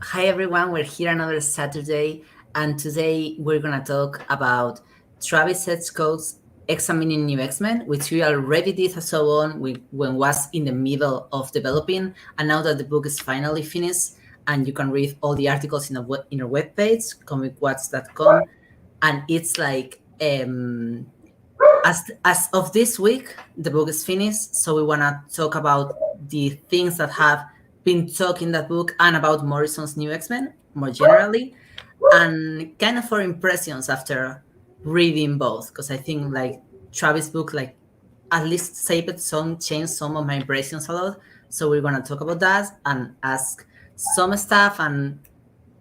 Hi everyone, we're here another Saturday, and today we're gonna talk about Travis Hitchcock's Examining New X-Men, which we already did a show on when was in the middle of developing, and now that the book is finally finished, and you can read all the articles in our webpage, comicwatch.com, and it's like as of this week, the book is finished, so we wanna talk about the things that have been talked in that book and about Morrison's New X-Men more generally, and kind of our impressions after reading both, because I think like Travis' book like at least changed some of my impressions a lot. So we're gonna talk about that and ask some stuff and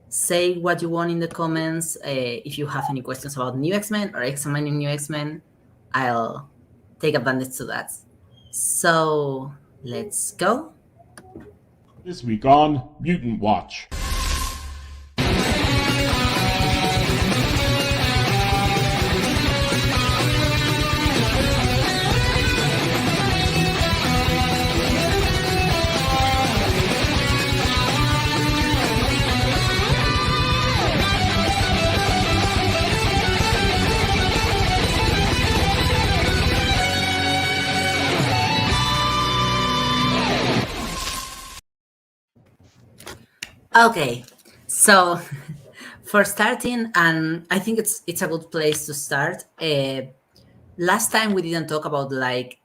say what you want in the comments. If you have any questions about New X-Men or examining New X-Men, I'll take advantage to that. So let's go. This week on Mutant Watch. Okay, so for starting, and I think it's a good place to start. Last time we didn't talk about like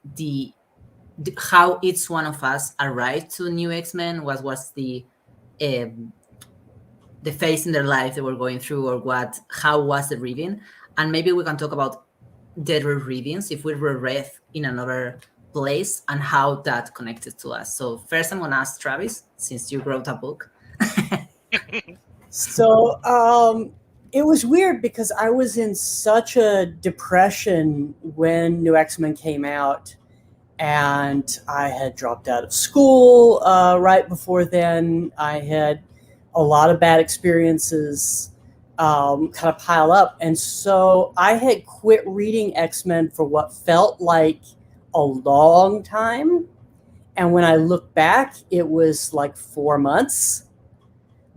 how each one of us arrived to New X-Men. What was the phase in their life they were going through, or how was the reading, and maybe we can talk about the readings if we were read in another place and how that connected to us. So first, I'm gonna ask Travis, since you wrote a book. So it was weird because I was in such a depression when New X-Men came out, and I had dropped out of school right before then. I had a lot of bad experiences kind of pile up, and so I had quit reading X-Men for what felt like a long time. And when I look back, it was like 4 months.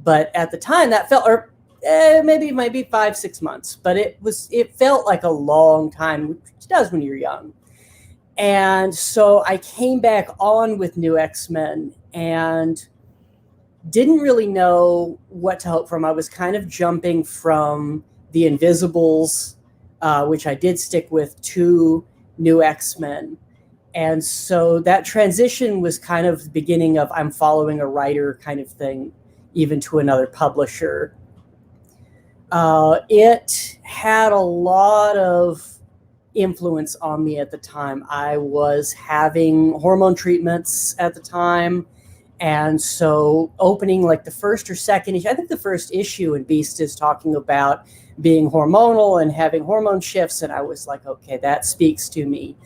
But at the time, that felt, or maybe 5-6 months, but it felt like a long time, which it does when you're young. And so I came back on with New X-Men and didn't really know what to hope from. I was kind of jumping from the Invisibles, which I did stick with, to New X-Men. And so that transition was kind of the beginning of I'm following a writer kind of thing, even to another publisher. It had a lot of influence on me at the time. I was having hormone treatments at the time. And so opening like the first or second issue, I think the first issue in Beast is talking about being hormonal and having hormone shifts. And I was like, okay, that speaks to me.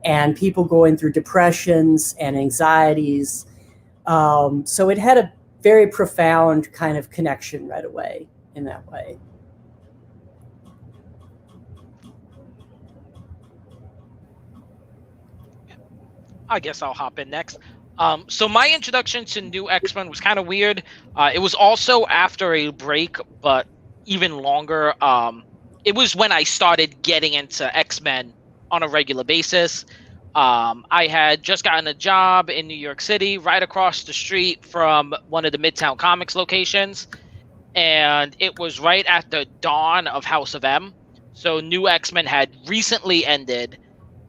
And people going through depressions and anxieties. So it had a very profound kind of connection right away in that way. I guess I'll hop in next. So my introduction to New X-Men was kind of weird. It was also after a break, but even longer. It was when I started getting into X-Men on a regular basis. I had just gotten a job in New York City, right across the street from one of the Midtown Comics locations. And it was right at the dawn of House of M. So New X-Men had recently ended.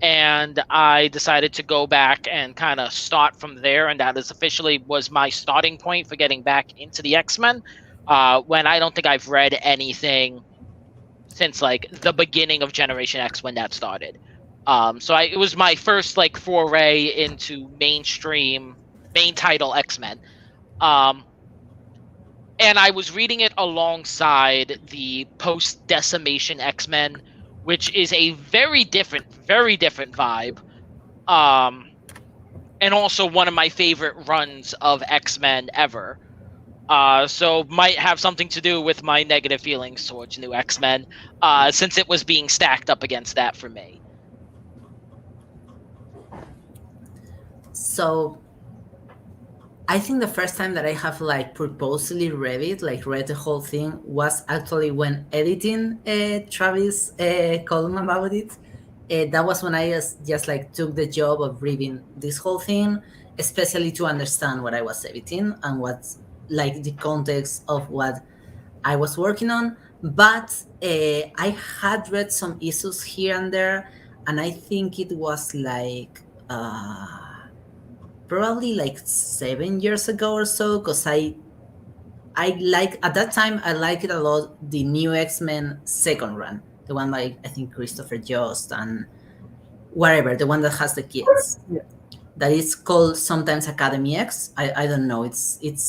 And I decided to go back and kind of start from there. And that is officially was my starting point for getting back into the X-Men. When I don't think I've read anything since like the beginning of Generation X when that started. It was my first like foray into mainstream main title X-Men. And I was reading it alongside the post-Decimation X-Men, which is a very different vibe. And also one of my favorite runs of X-Men ever. So might have something to do with my negative feelings towards New X-Men, since it was being stacked up against that for me. So I think the first time that I have like purposely read it, like read the whole thing, was actually when editing Travis' column about it. That was when I just like took the job of reading this whole thing, especially to understand what I was editing and what's like the context of what I was working on. But I had read some issues here and there, and I think it was like. Probably like 7 years ago or so, because I like at that time I liked it a lot, the new X-Men second run, the one by I think Christopher Jost and whatever, the one that has the kids. Yeah. That is called sometimes Academy X. I don't know. It's It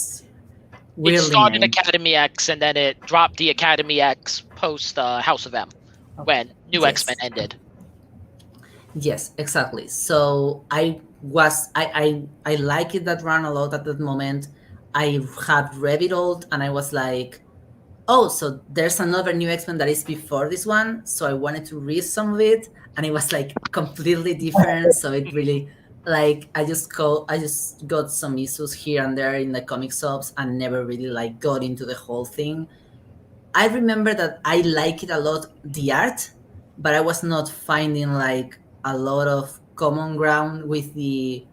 weirdly started named. Academy X and then it dropped the Academy X post House of M when New Yes. X-Men ended. Yes, exactly. So I liked it that run a lot at that moment. I had read it all and I was like, oh, so there's another new X-Men that is before this one. So I wanted to read some of it, and it was like completely different. So it really like I just got some issues here and there in the comic shops and never really like got into the whole thing. I remember that I like it a lot, the art, but I was not finding like a lot of common ground with the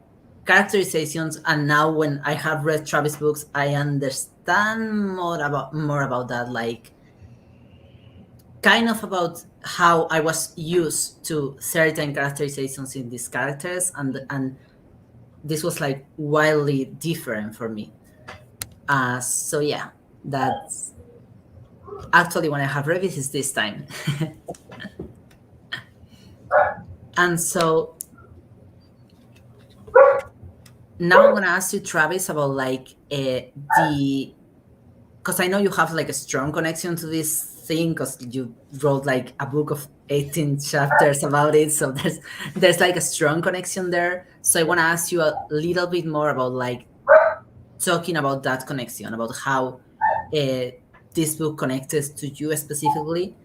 characterizations. And now when I have read Travis books, I understand more about that, like kind of about how I was used to certain characterizations in these characters, and this was like wildly different for me. So yeah, that's actually when I have read it is this time. And so now I'm gonna ask you, Travis, about like the because I know you have like a strong connection to this thing because you wrote like a book of 18 chapters about it, so there's like a strong connection there. So I want to ask you a little bit more about like talking about that connection, about how this book connects to you specifically,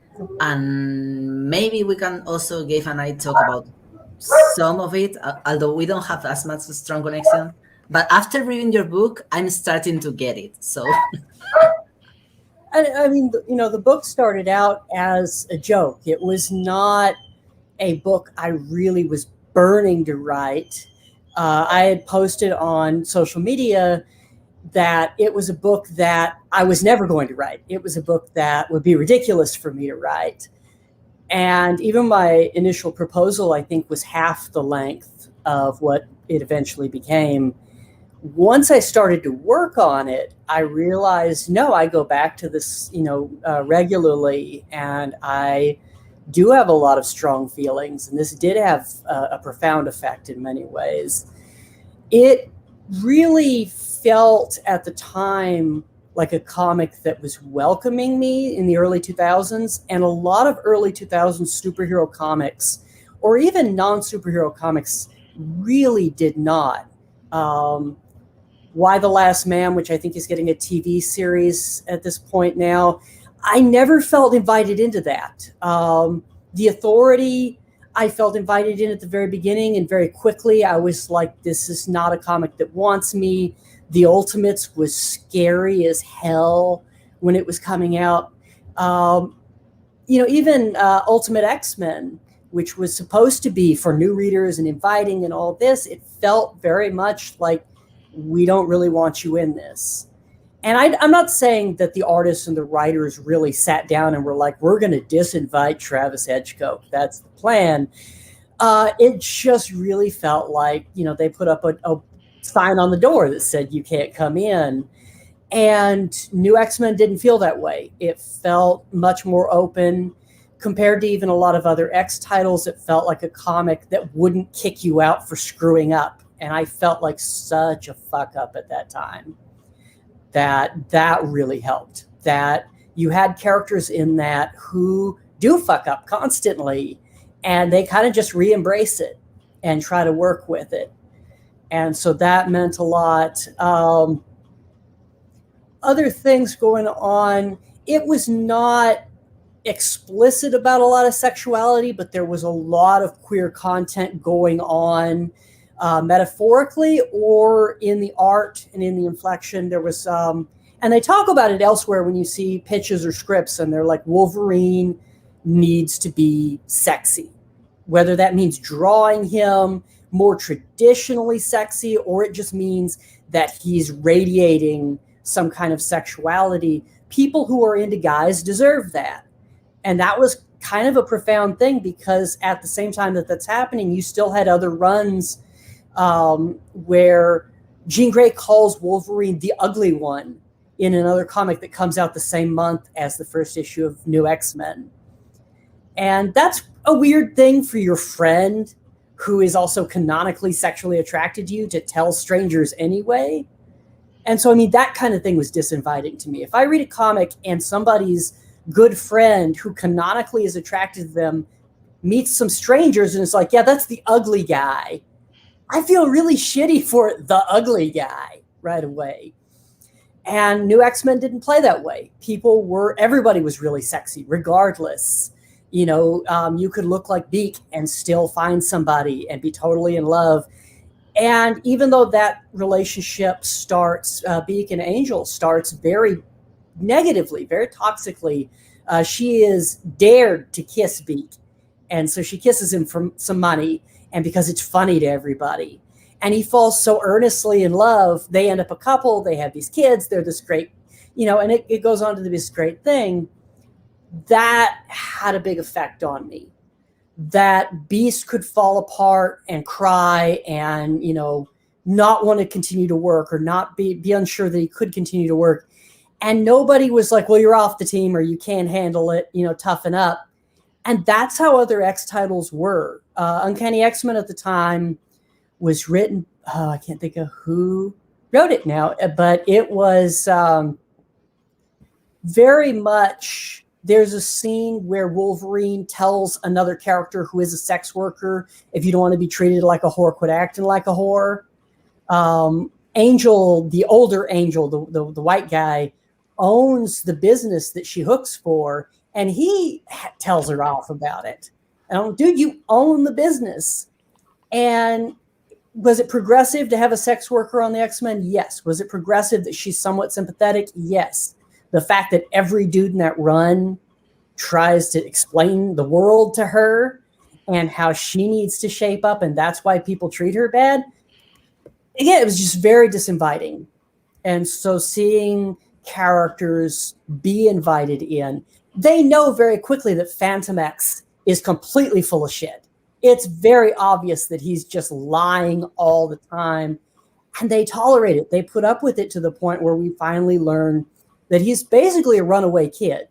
and maybe we can also give an eye talk about some of it, although we don't have as much strong connection. But after reading your book, I'm starting to get it. So I mean, the book started out as a joke. It was not a book I really was burning to write. I had posted on social media that it was a book that I was never going to write. It was a book that would be ridiculous for me to write. And even my initial proposal, I think, was half the length of what it eventually became. Once I started to work on it, I realized, no, I go back to this, regularly, and I do have a lot of strong feelings, and this did have a profound effect in many ways. It really felt at the time like a comic that was welcoming me in the early 2000s, and a lot of early 2000s superhero comics, or even non-superhero comics, really did not. Why the Last Man, which I think is getting a TV series at this point now, I never felt invited into that. The Authority, I felt invited in at the very beginning, and very quickly I was like, this is not a comic that wants me. The Ultimates was scary as hell when it was coming out. Even Ultimate X-Men, which was supposed to be for new readers and inviting and all this, it felt very much like, we don't really want you in this. And I'm not saying that the artists and the writers really sat down and were like, we're going to disinvite Travis Hedgecote. That's the plan. It just really felt like, they put up a sign on the door that said, you can't come in. And New X-Men didn't feel that way. It felt much more open. Compared to even a lot of other X titles, it felt like a comic that wouldn't kick you out for screwing up. And I felt like such a fuck up at that time that really helped. That you had characters in that who do fuck up constantly, and they kind of just re-embrace it and try to work with it. And so that meant a lot. Other things going on, it was not explicit about a lot of sexuality, but there was a lot of queer content going on. metaphorically or in the art and in the inflection. There was, and they talk about it elsewhere when you see pitches or scripts, and they're like, Wolverine needs to be sexy, whether that means drawing him more traditionally sexy, or it just means that he's radiating some kind of sexuality. People who are into guys deserve that. And that was kind of a profound thing, because at the same time that that's happening, you still had other runs where Jean Grey calls Wolverine the ugly one in another comic that comes out the same month as the first issue of New X-Men. And that's a weird thing for your friend who is also canonically sexually attracted to you to tell strangers anyway. And so, I mean, that kind of thing was disinviting to me. If I read a comic and somebody's good friend who canonically is attracted to them meets some strangers and it's like, yeah, that's the ugly guy, I feel really shitty for the ugly guy right away. And New X-Men didn't play that way. Everybody was really sexy, regardless. You know, you could look like Beak and still find somebody and be totally in love. And even though that relationship starts, Beak and Angel starts very negatively, very toxically, she is dared to kiss Beak. And so she kisses him for some money, and because it's funny to everybody. And he falls so earnestly in love, they end up a couple, they have these kids, they're this great, you know, and it goes on to be this great thing. That had a big effect on me. That Beast could fall apart and cry and, you know, not want to continue to work, or not be unsure that he could continue to work. And nobody was like, well, you're off the team, or you can't handle it, you know, toughen up. And that's how other X titles were. Uncanny X-Men at the time was written, I can't think of who wrote it now, but it was very much, there's a scene where Wolverine tells another character who is a sex worker, if you don't want to be treated like a whore, quit acting like a whore. Angel, the older Angel, the white guy, owns the business that she hooks for, and he tells her off about it. And dude, you own the business. And was it progressive to have a sex worker on the X-Men? Yes. Was it progressive that she's somewhat sympathetic? Yes. The fact that every dude in that run tries to explain the world to her and how she needs to shape up, and that's why people treat her bad. Again, it was just very disinviting. And so seeing characters be invited in, they know very quickly that Phantom X is completely full of shit. It's very obvious that he's just lying all the time, and they tolerate it. They put up with it to the point where we finally learn that he's basically a runaway kid.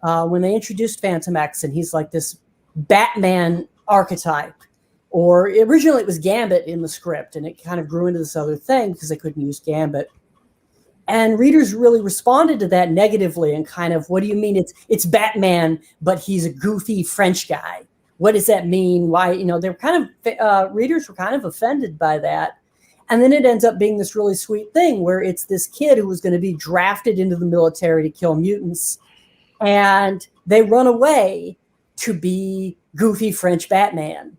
When they introduced Phantom X, and he's like this Batman archetype, or originally it was Gambit in the script, and it kind of grew into this other thing because they couldn't use Gambit. And readers really responded to that negatively and kind of, what do you mean it's Batman, but he's a goofy French guy? What does that mean? Why, you know, they're kind of, readers were kind of offended by that. And then it ends up being this really sweet thing where it's this kid who was going to be drafted into the military to kill mutants, and they run away to be goofy French Batman.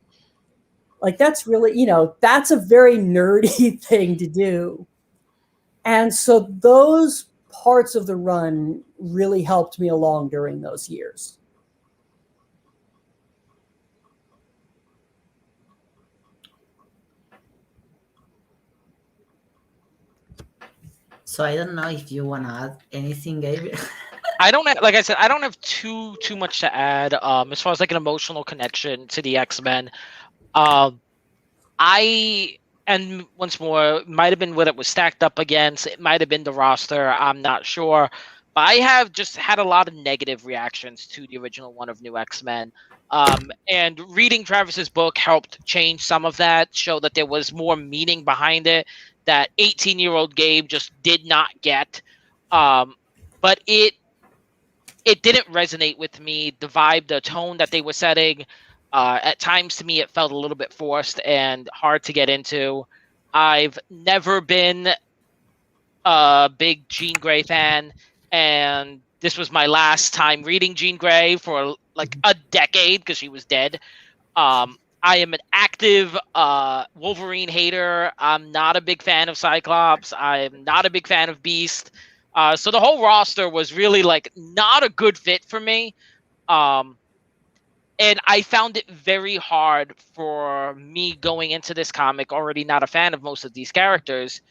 Like, that's really, you know, that's a very nerdy thing to do. And so those parts of the run really helped me along during those years. So I don't know if you want to add anything, Gabriel. I don't have, like I said, I don't have too much to add. As far as like an emotional connection to the X-Men, and once more, it might have been what it was stacked up against. It might have been the roster. I'm not sure. But I have just had a lot of negative reactions to the original one of New X-Men. And reading Travis's book helped change some of that, show that there was more meaning behind it that 18-year-old Gabe just did not get. But it didn't resonate with me. The vibe, the tone that they were setting, at times to me, it felt a little bit forced and hard to get into. I've never been a big Jean Grey fan, and this was my last time reading Jean Grey for like a decade because she was dead. I am an active Wolverine hater. I'm not a big fan of Cyclops. I'm not a big fan of Beast. So the whole roster was really like not a good fit for me. And I found it very hard for me going into this comic, already not a fan of most of these characters,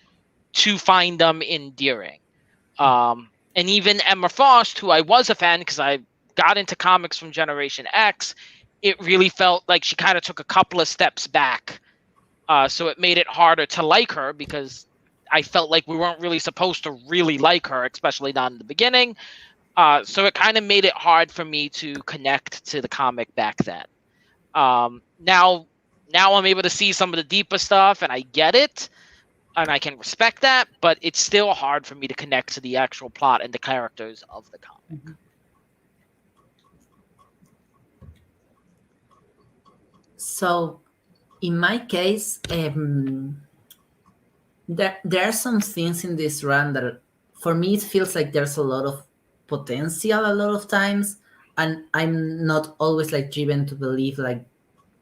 to find them endearing. And even Emma Frost, who I was a fan because I got into comics from Generation X, it really felt like she kind of took a couple of steps back. So it made it harder to like her because I felt like we weren't really supposed to really like her, especially not in the beginning. So it kind of made it hard for me to connect to the comic back then. Now I'm able to see some of the deeper stuff, and I get it, and I can respect that, but it's still hard for me to connect to the actual plot and the characters of the comic. Mm-hmm. So, in my case, there are some things in this run that, for me, it feels like there's a lot of potential a lot of times, and I'm not always like driven to believe like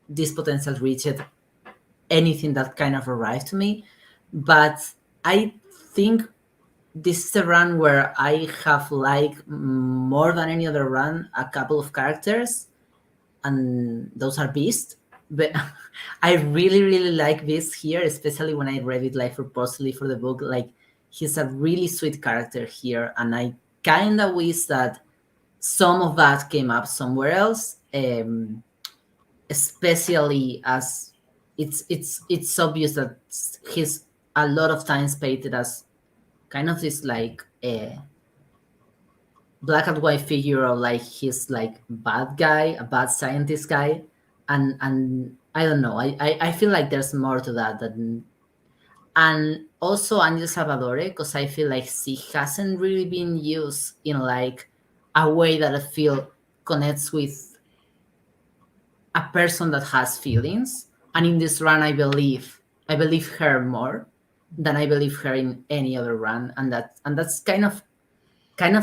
this potential reached anything that kind of arrived to me. But I think this is a run where I have liked more than any other run a couple of characters, and those are Beast. But I really, really like Beast here, especially when I read it like purposely for the book. Like, he's a really sweet character here, and I kind of wish that some of that came up somewhere else, especially as it's obvious that he's a lot of times painted as kind of this like black and white figure, or like he's like bad guy, a bad scientist guy, and I don't know. I feel like there's more to that than. And also Angel Salvadore, because I feel like she hasn't really been used in like a way that I feel connects with a person that has feelings. And in this run, I believe her more than I believe her in any other run, and that's kind of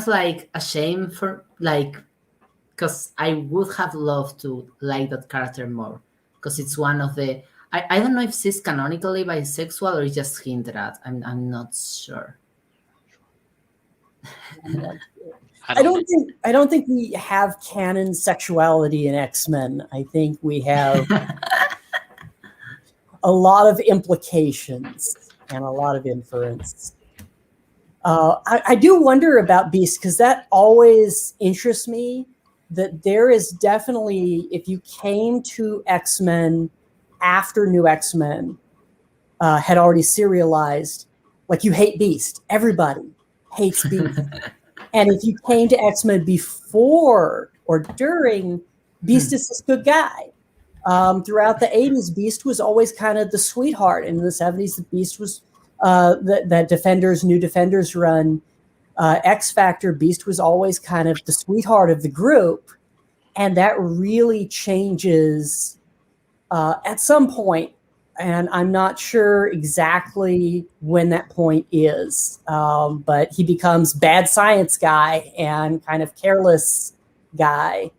like a shame for like, because I would have loved to like that character more, because it's one of the. I don't know if she's canonically bisexual or just hinted at. I'm not sure. I don't think we have canon sexuality in X-Men. I think we have a lot of implications and a lot of inference. I do wonder about Beast, because that always interests me, that there is definitely, if you came to X-Men after New X-Men had already serialized, like, you hate Beast. Everybody hates Beast. And if you came to X-Men before or during, Beast is this good guy. Throughout the 80s, Beast was always kind of the sweetheart. And in the 70s, the Beast was that New Defenders run, X Factor, Beast was always kind of the sweetheart of the group. And that really changes at some point, and I'm not sure exactly when that point is, but he becomes bad science guy and kind of careless guy.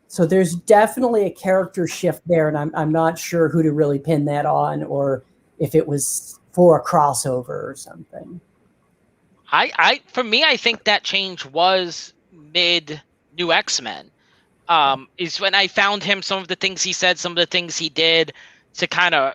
So there's definitely a character shift there, and I'm not sure who to really pin that on, or if it was for a crossover or something. For me, I think that change was mid New X-Men. Is when I found him, some of the things he said, some of the things he did to kind of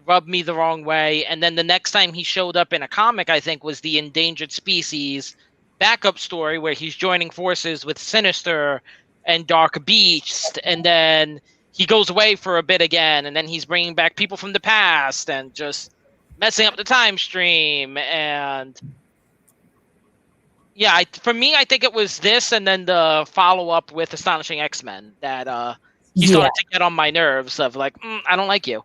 rub me the wrong way. And then the next time he showed up in a comic, I think, was the Endangered Species backup story where he's joining forces with Sinister and Dark Beast. And then he goes away for a bit again. And then he's bringing back people from the past and just messing up the time stream. And yeah, for me, I think it was this, and then the follow-up with Astonishing X-Men that he started to get on my nerves of like, I don't like you.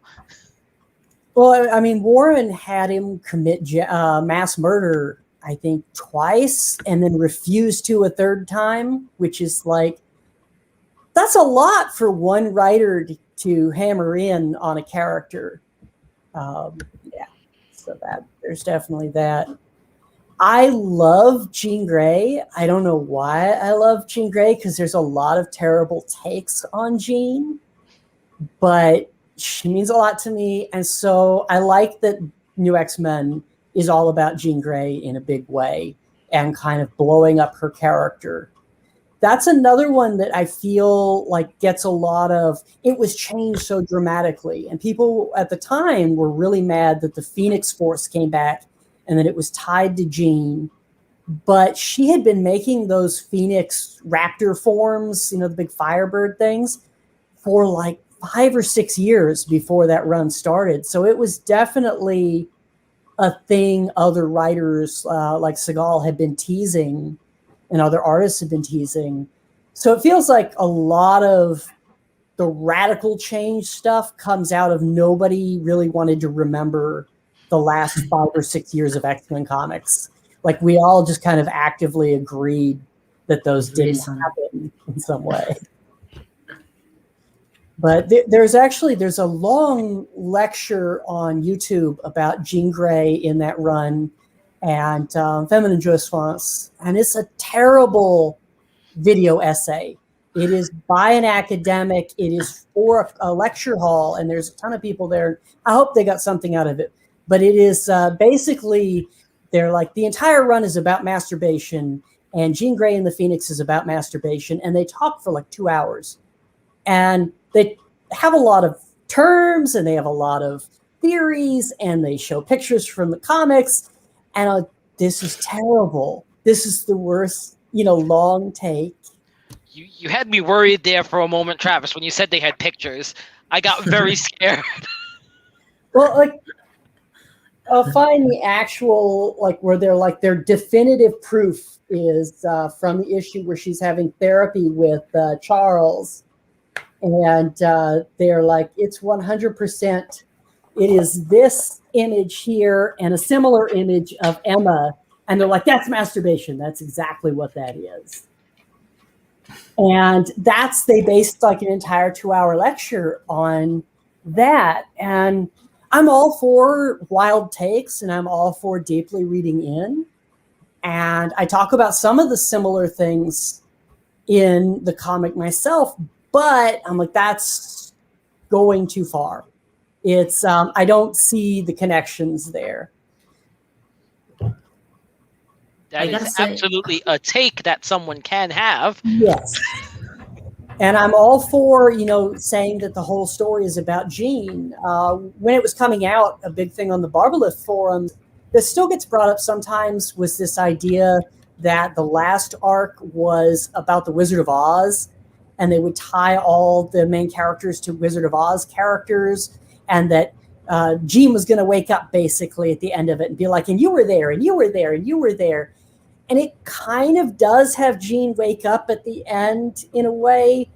Well, I mean, Warren had him commit mass murder, I think, twice, and then refused to a third time, which is like, that's a lot for one writer to hammer in on a character. So that there's definitely that. I love Jean Grey. I don't know why I love Jean Grey, because there's a lot of terrible takes on Jean. but she means a lot to me. And so I like that New X-Men is all about Jean Grey in a big way and kind of blowing up her character. That's another one that I feel like gets a lot of, it was changed so dramatically. And people at the time were really mad that the Phoenix Force came back and that it was tied to Jean. But she had been making those Phoenix Raptor forms, the big Firebird things, for like 5 or 6 years before that run started. So it was definitely a thing other writers like Segal had been teasing and other artists had been teasing. So it feels like a lot of the radical change stuff comes out of nobody really wanted to remember the last 5 or 6 years of X-Men comics. Like we all just kind of actively agreed that those didn't happen in some way. But there's a long lecture on YouTube about Jean Grey in that run and Feminine Jouissance. And it's a terrible video essay. It is by an academic. It is for a lecture hall, and there's a ton of people there. I hope they got something out of it. But it is basically, they're like, the entire run is about masturbation, and Jean Grey and the Phoenix is about masturbation, and they talk for like 2 hours. And they have a lot of terms, and they have a lot of theories, and they show pictures from the comics. And this is terrible. This is the worst, long take. You had me worried there for a moment, Travis, when you said they had pictures. I got very scared. Well, I'll find the actual, where they're their definitive proof is from the issue where she's having therapy with Charles. And they're like, it's 100%. It is this image here and a similar image of Emma. And they're like, that's masturbation. That's exactly what that is. And they based an entire 2-hour lecture on that. And I'm all for wild takes, and I'm all for deeply reading in. And I talk about some of the similar things in the comic myself, but I'm like, that's going too far. It's I don't see the connections there. That is absolutely a take that someone can have. Yes. And I'm all for, saying that the whole story is about Jean. When it was coming out, a big thing on the Barbalith forums that still gets brought up sometimes was this idea that the last arc was about the Wizard of Oz, and they would tie all the main characters to Wizard of Oz characters, and that Jean was going to wake up basically at the end of it and be like, and you were there, and you were there, and you were there. And it kind of does have Jean wake up at the end in a way,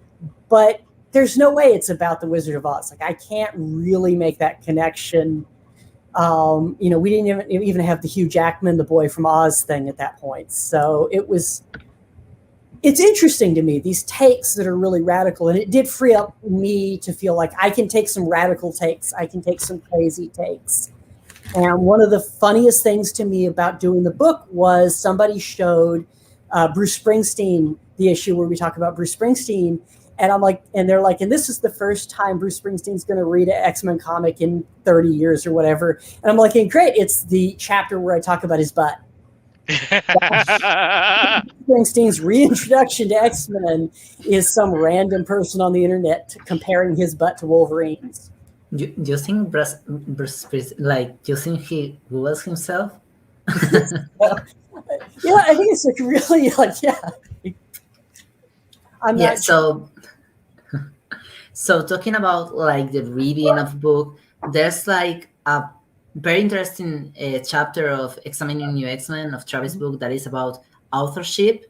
but there's no way it's about the Wizard of Oz. I can't really make that connection. We didn't even have the Hugh Jackman, the Boy from Oz thing at that point. So it's interesting to me, these takes that are really radical. And it did free up me to feel like I can take some radical takes. I can take some crazy takes. And one of the funniest things to me about doing the book was somebody showed Bruce Springsteen, the issue where we talk about Bruce Springsteen. And I'm like, and they're like, and this is the first time Bruce Springsteen's going to read an X-Men comic in 30 years or whatever. And I'm like, hey, great. It's the chapter where I talk about his butt. Springsteen's reintroduction to X-Men is some random person on the internet comparing his butt to Wolverine's. Do you think Bruce you think he Googles himself? Yeah, I think it's really I'm yeah. not So talking about the reading of the book, there's a very interesting chapter of Examining New X-Men of Travis' book that is about authorship,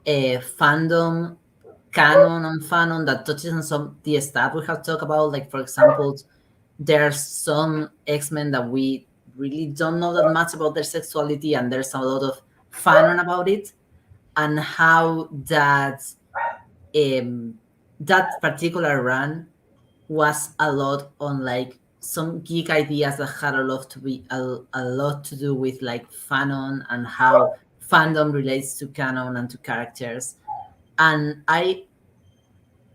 fandom, canon, and fanon that touches on some of the stuff we have talked about. For example, there's some X-Men that we really don't know that much about their sexuality, and there's a lot of fanon about it, and how that that particular run was a lot on some geek ideas that had a lot to do with fanon and how fandom relates to canon and to characters. And I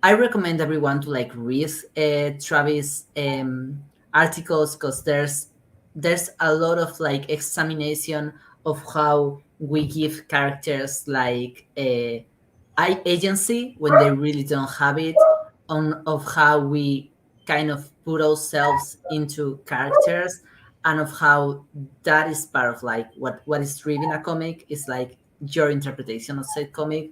I recommend everyone to like read Travis articles, because there's a lot of like examination of how we give characters like agency when they really don't have it, on of how we kind of put ourselves into characters, and of how that is part of like what is driving a comic is like your interpretation of said comic.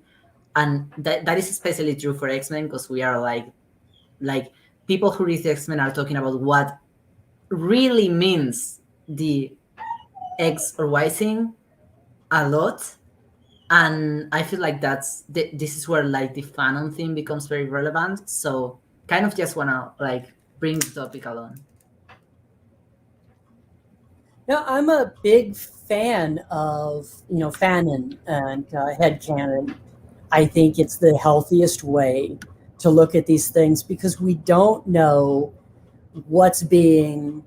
And that is especially true for X-Men, because we are like people who read X-Men are talking about what really means the X or Y thing a lot. And I feel like this is where like the fanon thing becomes very relevant. So kind of just wanna like bring the topic along. Yeah, I'm a big fan of fanon and headcanon. I think it's the healthiest way to look at these things, because we don't know what's being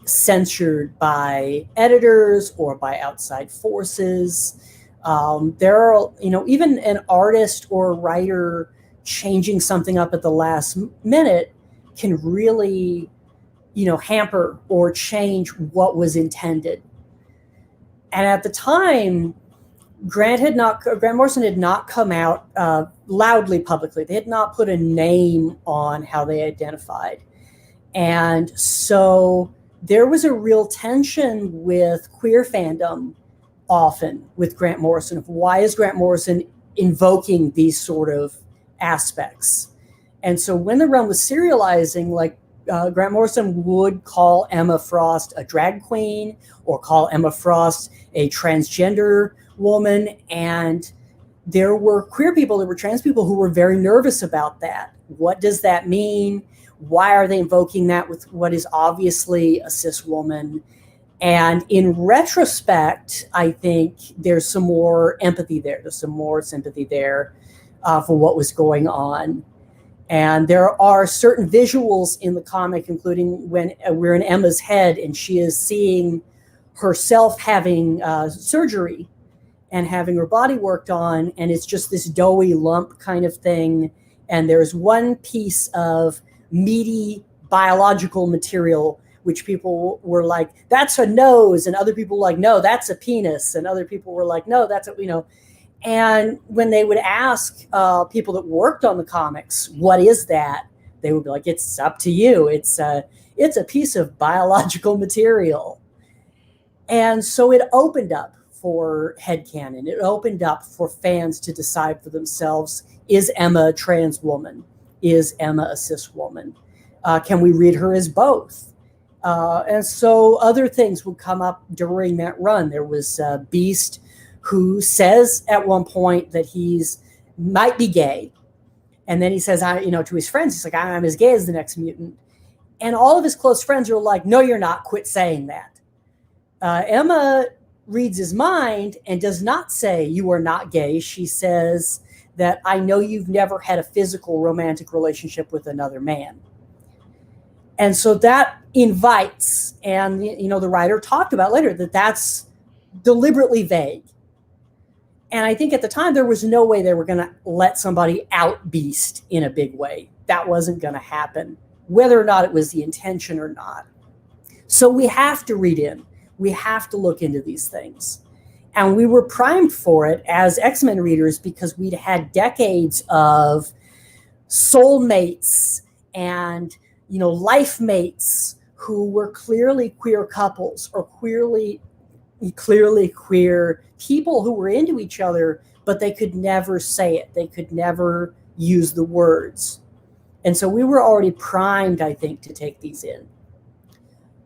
censored by editors or by outside forces. There are, even an artist or a writer changing something up at the last minute can really, hamper or change what was intended. And at the time, Grant Morrison had not come out loudly publicly. They had not put a name on how they identified. And so there was a real tension with queer fandom often with Grant Morrison of why is Grant Morrison invoking these sort of aspects. And so when the run was serializing, like Grant Morrison would call Emma Frost a drag queen or call Emma Frost a transgender woman. And there were queer people, there were trans people who were very nervous about that. What does that mean? Why are they invoking that with what is obviously a cis woman? And in retrospect, I think there's some more empathy there. There's some more sympathy there for what was going on. And there are certain visuals in the comic, including when we're in Emma's head and she is seeing herself having surgery and having her body worked on. And it's just this doughy lump kind of thing. And there's one piece of meaty biological material which people were like, that's a nose, and other people were like, no, that's a penis, and other people were like, no, that's a. And when they would ask people that worked on the comics, what is that, they would be like, it's up to you, it's a piece of biological material. And so it opened up for headcanon. It opened up for fans to decide for themselves, is Emma a trans woman? Is Emma a cis woman? Can we read her as both? And so other things would come up during that run. There was Beast, who says at one point that he's might be gay. And then he says, to his friends, he's like, I'm as gay as the next mutant. And all of his close friends are like, no, you're not. Quit saying that. Emma reads his mind and does not say you are not gay. She says that I know you've never had a physical romantic relationship with another man. And so that invites, and the writer talked about later that that's deliberately vague. And I think at the time there was no way they were going to let somebody out Beast in a big way. That wasn't going to happen, whether or not it was the intention or not. So we have to read in. We have to look into these things. And we were primed for it as X-Men readers because we'd had decades of soulmates and life mates who were clearly queer couples or clearly queer people who were into each other, but they could never say it. They could never use the words. And so we were already primed, I think, to take these in.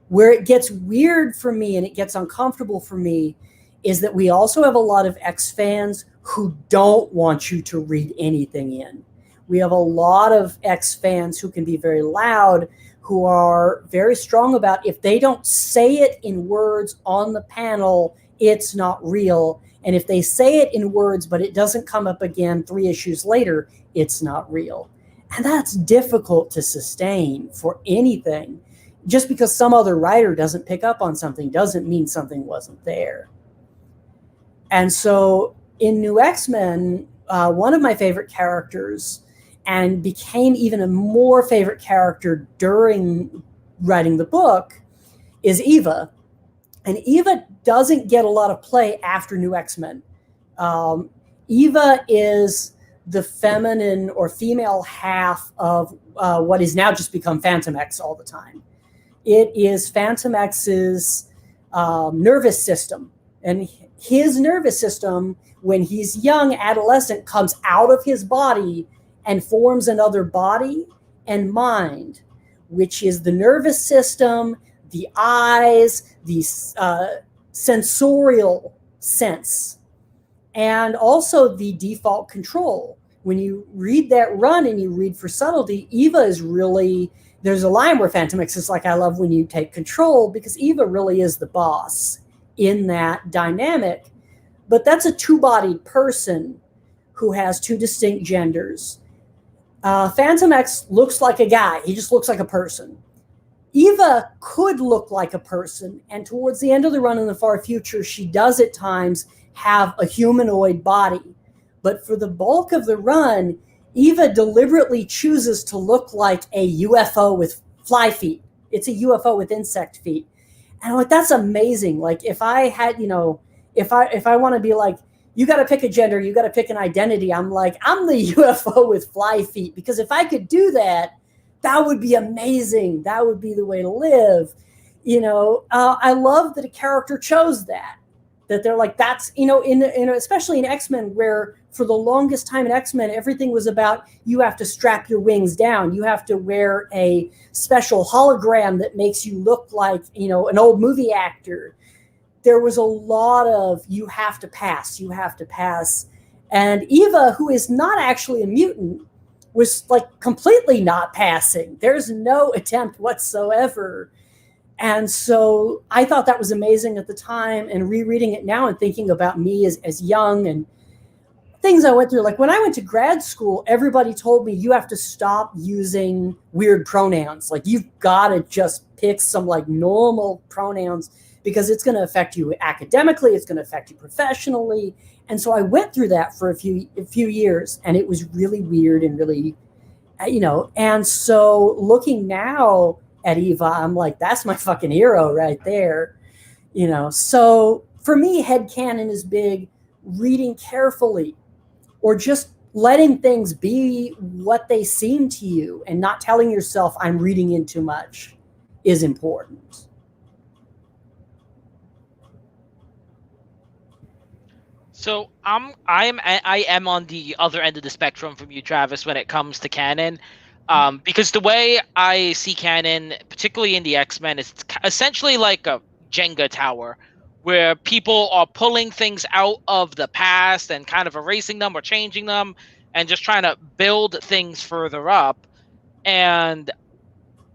Where it gets weird for me and it gets uncomfortable for me is that we also have a lot of X fans who don't want you to read anything in. We have a lot of X fans who can be very loud, who are very strong about if they don't say it in words on the panel, it's not real. And if they say it in words, but it doesn't come up again 3 issues later, it's not real. And that's difficult to sustain for anything. Just because some other writer doesn't pick up on something doesn't mean something wasn't there. And so in New X-Men, one of my favorite characters and became even a more favorite character during writing the book is Eva. And Eva doesn't get a lot of play after New X-Men. Eva is the feminine or female half of what is now just become Phantom X all the time. It is Phantom X's nervous system. And his nervous system, when he's young, adolescent, comes out of his body and forms another body and mind, which is the nervous system, the eyes, the sensorial sense, and also the default control. When you read that run and you read for subtlety, Eva is really, there's a line where Phantom X is like, I love when you take control, because Eva really is the boss in that dynamic. But that's a two-bodied person who has two distinct genders. Phantom X looks like a guy. He just looks like a person. Eva could look like a person, and towards the end of the run in the far future, she does at times have a humanoid body. But for the bulk of the run, Eva deliberately chooses to look like a UFO with fly feet. It's a UFO with insect feet. And I'm like, that's amazing. Like, if I had, if I want to be like, you got to pick a gender, you got to pick an identity, I'm like, I'm the UFO with fly feet. Because if I could do that, that would be amazing. That would be the way to live. I love that a character chose that they're like, that's, especially in X-Men, where for the longest time in X-Men, everything was about, you have to strap your wings down. You have to wear a special hologram that makes you look like, an old movie actor. There was a lot of, you have to pass. And Eva, who is not actually a mutant, was like completely not passing. There's no attempt whatsoever. And so I thought that was amazing at the time, and rereading it now and thinking about me as young and things I went through. Like when I went to grad school, everybody told me you have to stop using weird pronouns. Like you've got to just pick some like normal pronouns because it's going to affect you academically. It's going to affect you professionally. And so I went through that for a few years, and it was really weird and really, and so looking now at Eva, I'm like, that's my fucking hero right there. So for me, headcanon is big. Reading carefully, or just letting things be what they seem to you and not telling yourself I'm reading in too much is important. So I am on the other end of the spectrum from you, Travis, when it comes to canon. Because the way I see canon, particularly in the X-Men, is essentially like a Jenga tower, where people are pulling things out of the past and kind of erasing them or changing them and just trying to build things further up. And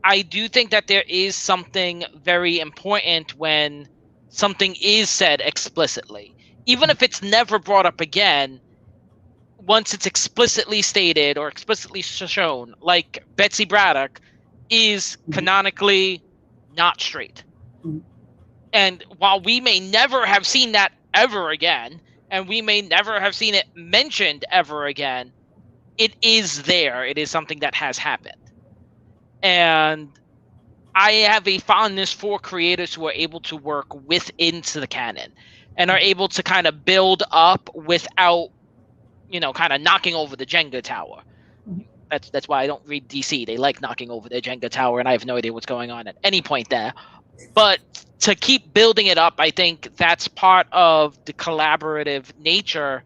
I do think that there is something very important when something is said explicitly. Even if it's never brought up again, once it's explicitly stated or explicitly shown, like Betsy Braddock is canonically not straight. And while we may never have seen that ever again, and we may never have seen it mentioned ever again, it is there. It is something that has happened. And I have a fondness for creators who are able to work into the canon and are able to kind of build up without, kind of knocking over the Jenga tower. That's why I don't read DC. They like knocking over their Jenga tower, and I have no idea what's going on at any point there. But to keep building it up, I think that's part of the collaborative nature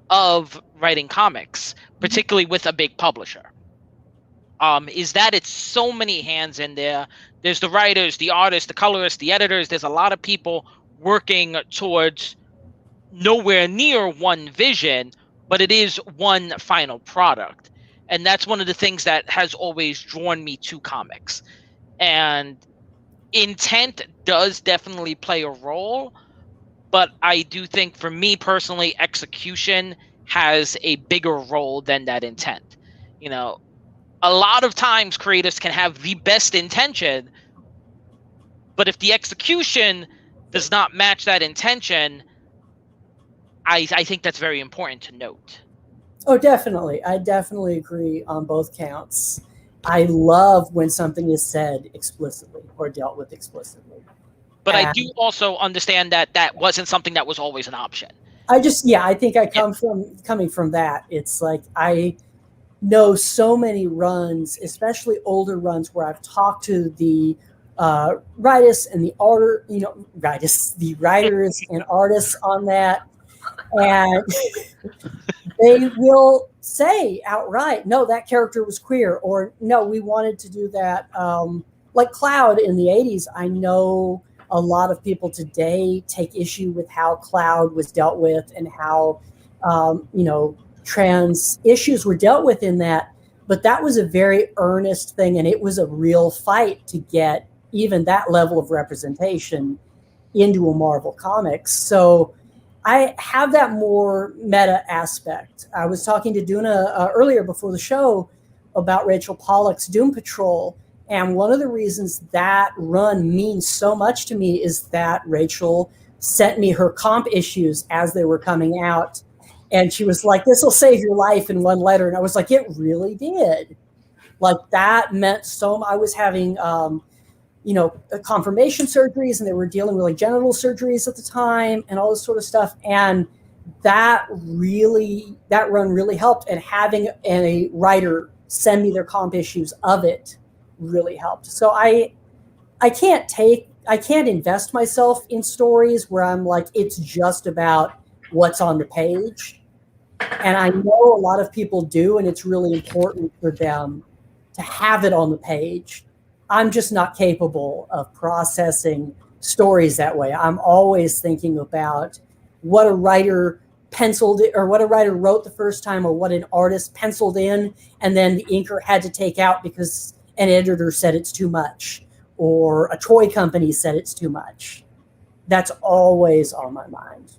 of writing comics, particularly with a big publisher. Is that it's so many hands in there. There's the writers, the artists, the colorists, the editors. There's a lot of people working towards nowhere near one vision, but it is one final product. And that's one of the things that has always drawn me to comics. And intent does definitely play a role, but I do think for me personally, execution has a bigger role than that intent. A lot of times creators can have the best intention, but if the execution does not match that intention, I think that's very important to note. Oh, definitely. I definitely agree on both counts. I love when something is said explicitly or dealt with explicitly. But I And do also understand that that wasn't something that was always an option. I think I coming from that. It's like I know so many runs, especially older runs, where I've talked to the writers and the writers and artists on that, and they will say outright, "No, that character was queer," or "No, we wanted to do that." Like Cloud in the '80s, I know a lot of people today take issue with how Cloud was dealt with and how trans issues were dealt with in that. But that was a very earnest thing, and it was a real fight to get even that level of representation into a Marvel Comics. So I have that more meta aspect. I was talking to Duna earlier before the show about Rachel Pollock's Doom Patrol. And one of the reasons that run means so much to me is that Rachel sent me her comp issues as they were coming out. And she was like, "This will save your life," in one letter. And I was like, it really did. Like, that meant so much. I was having confirmation surgeries, and they were dealing with like genital surgeries at the time and all this sort of stuff. And that run really helped. And having a writer send me their comp issues of it really helped. So I can't invest myself in stories where I'm like, it's just about what's on the page. And I know a lot of people do, and it's really important for them to have it on the page. I'm just not capable of processing stories that way. I'm always thinking about what a writer penciled or what a writer wrote the first time, or what an artist penciled in and then the inker had to take out because an editor said it's too much, or a toy company said it's too much. That's always on my mind.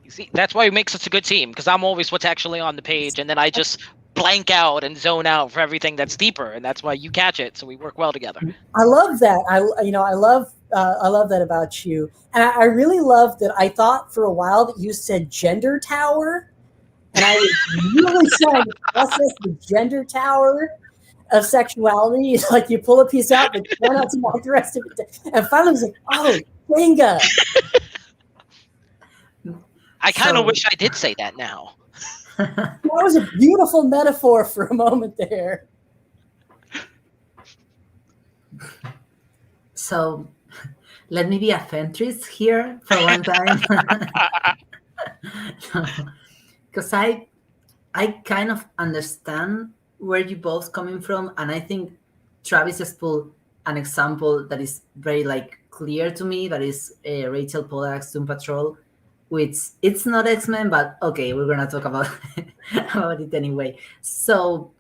You see, that's why we make such a good team, because I'm always what's actually on the page, and then I just blank out and zone out for everything that's deeper, and that's why you catch it. So we work well together. I love that. I love that about you, and I really love that. I thought for a while that you said gender tower, and I was really trying to process the gender tower of sexuality. Like, you pull a piece out, but you want out to mark the rest of it. And finally, I was like, "Oh, bingo!" I kind of wish I did say that now. That was a beautiful metaphor for a moment there. So let me be a Fentress here for one time. Because I kind of understand where you both coming from, and I think Travis just pulled an example that is very clear to me, that is Rachel Pollack's Doom Patrol, which it's not X-Men, but okay, we're gonna talk about about it anyway. So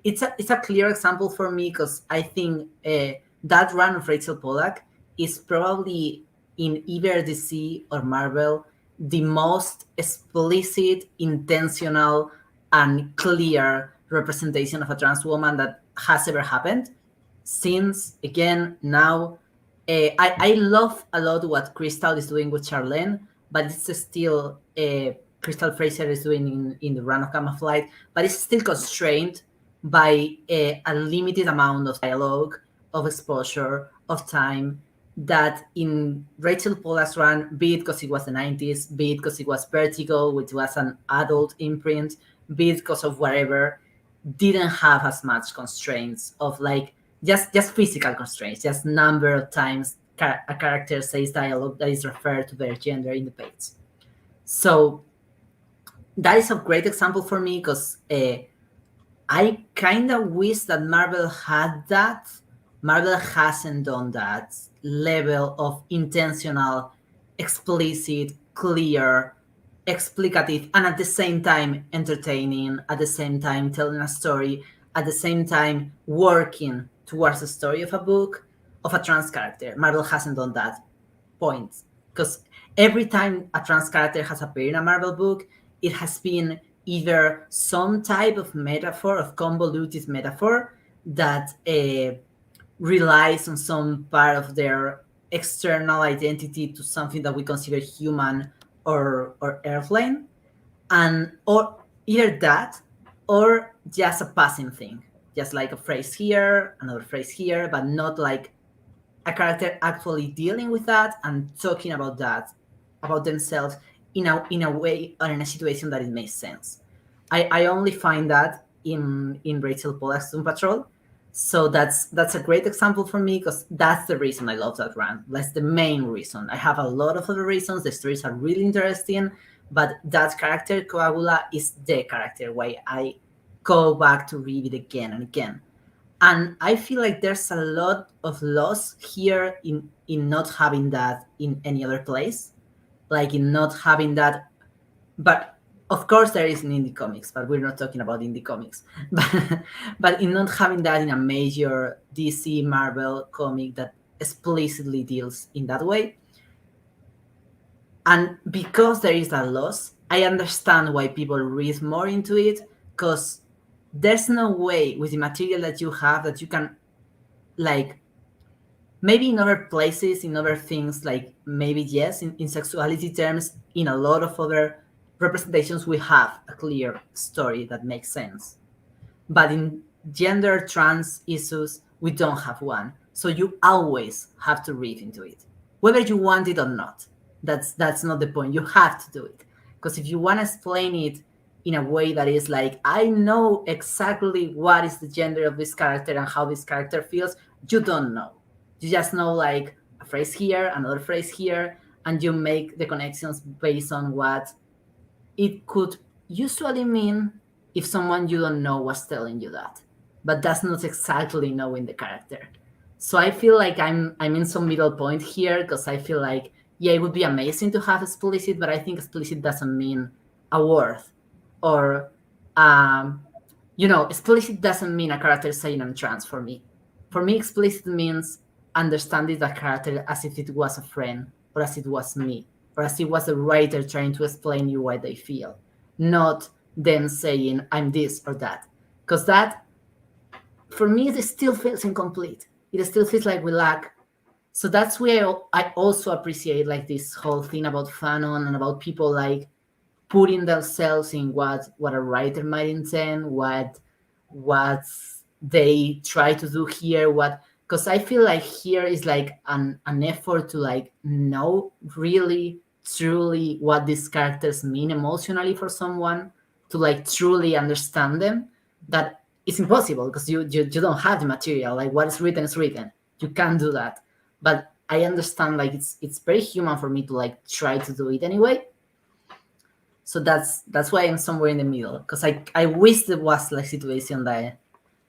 it's a clear example for me, because I think that run of Rachel Pollack is probably, in either DC or Marvel, the most explicit, intentional, and clear representation of a trans woman that has ever happened. Since, again, now, I love a lot what Crystal is doing with Charlene, but it's still Crystal Fraser is doing in the run of Gamma Flight, but it's still constrained by a limited amount of dialogue, of exposure, of time, that in Rachel Pollack's run, be it because it was the 90s, be it because it was Vertigo, which was an adult imprint, be it because of whatever, didn't have as much constraints of just physical constraints, just number of times a character says dialogue that is referred to their gender in the page. So that is a great example for me, because I kind of wish that Marvel had that. Marvel hasn't done that level of intentional, explicit, clear, explicative, and at the same time entertaining, at the same time telling a story, at the same time working towards the story of a book, of a trans character. Marvel hasn't done that point, because every time a trans character has appeared in a Marvel book, it has been either some type of metaphor, of convoluted metaphor, that relies on some part of their external identity to something that we consider human or earthling, or either that or just a passing thing, just like a phrase here, another phrase here, but not like a character actually dealing with that and talking about that, about themselves in a way or in a situation that it makes sense. I only find that in Rachel Pollack's Doom Patrol. So that's a great example for me because that's the reason I love that run. That's the main reason. I have a lot of other reasons. The stories are really interesting, but that character Coagula is the character why I go back to read it again and again. And I feel like there's a lot of loss here in not having that in any other place, like in not having that. But of course there is in indie comics, but we're not talking about indie comics. But in not having that in a major DC Marvel comic that explicitly deals in that way, and because there is that loss, I understand why people read more into it, because there's no way with the material that you have that you can, like, maybe in other places, in other things, like maybe yes, in sexuality terms, in a lot of other representations, we have a clear story that makes sense. But in gender trans issues, we don't have one. So you always have to read into it, whether you want it or not. That's not the point. You have to do it. Because if you want to explain it in a way that is like, I know exactly what is the gender of this character and how this character feels, you don't know. You just know like a phrase here, another phrase here, and you make the connections based on what it could usually mean if someone you don't know was telling you that. But that's not exactly knowing the character. So I feel like I'm in some middle point here because I feel like, yeah, it would be amazing to have explicit, but I think explicit doesn't mean a word. Or, explicit doesn't mean a character saying I'm trans for me. For me, explicit means understanding that character as if it was a friend, or as it was me, or as it was a writer trying to explain you why they feel, not them saying I'm this or that. Because that, for me, it still feels incomplete. It still feels like we lack. So that's where I also appreciate like this whole thing about fanon and about people like putting themselves in what a writer might intend, what they try to do here, because I feel like here is like an effort to like know really truly what these characters mean emotionally for someone, to like truly understand them. That it's impossible because you don't have the material. Like what is written is written. You can't do that. But I understand like it's very human for me to like try to do it anyway. So that's why I'm somewhere in the middle, because I wish there was like situation that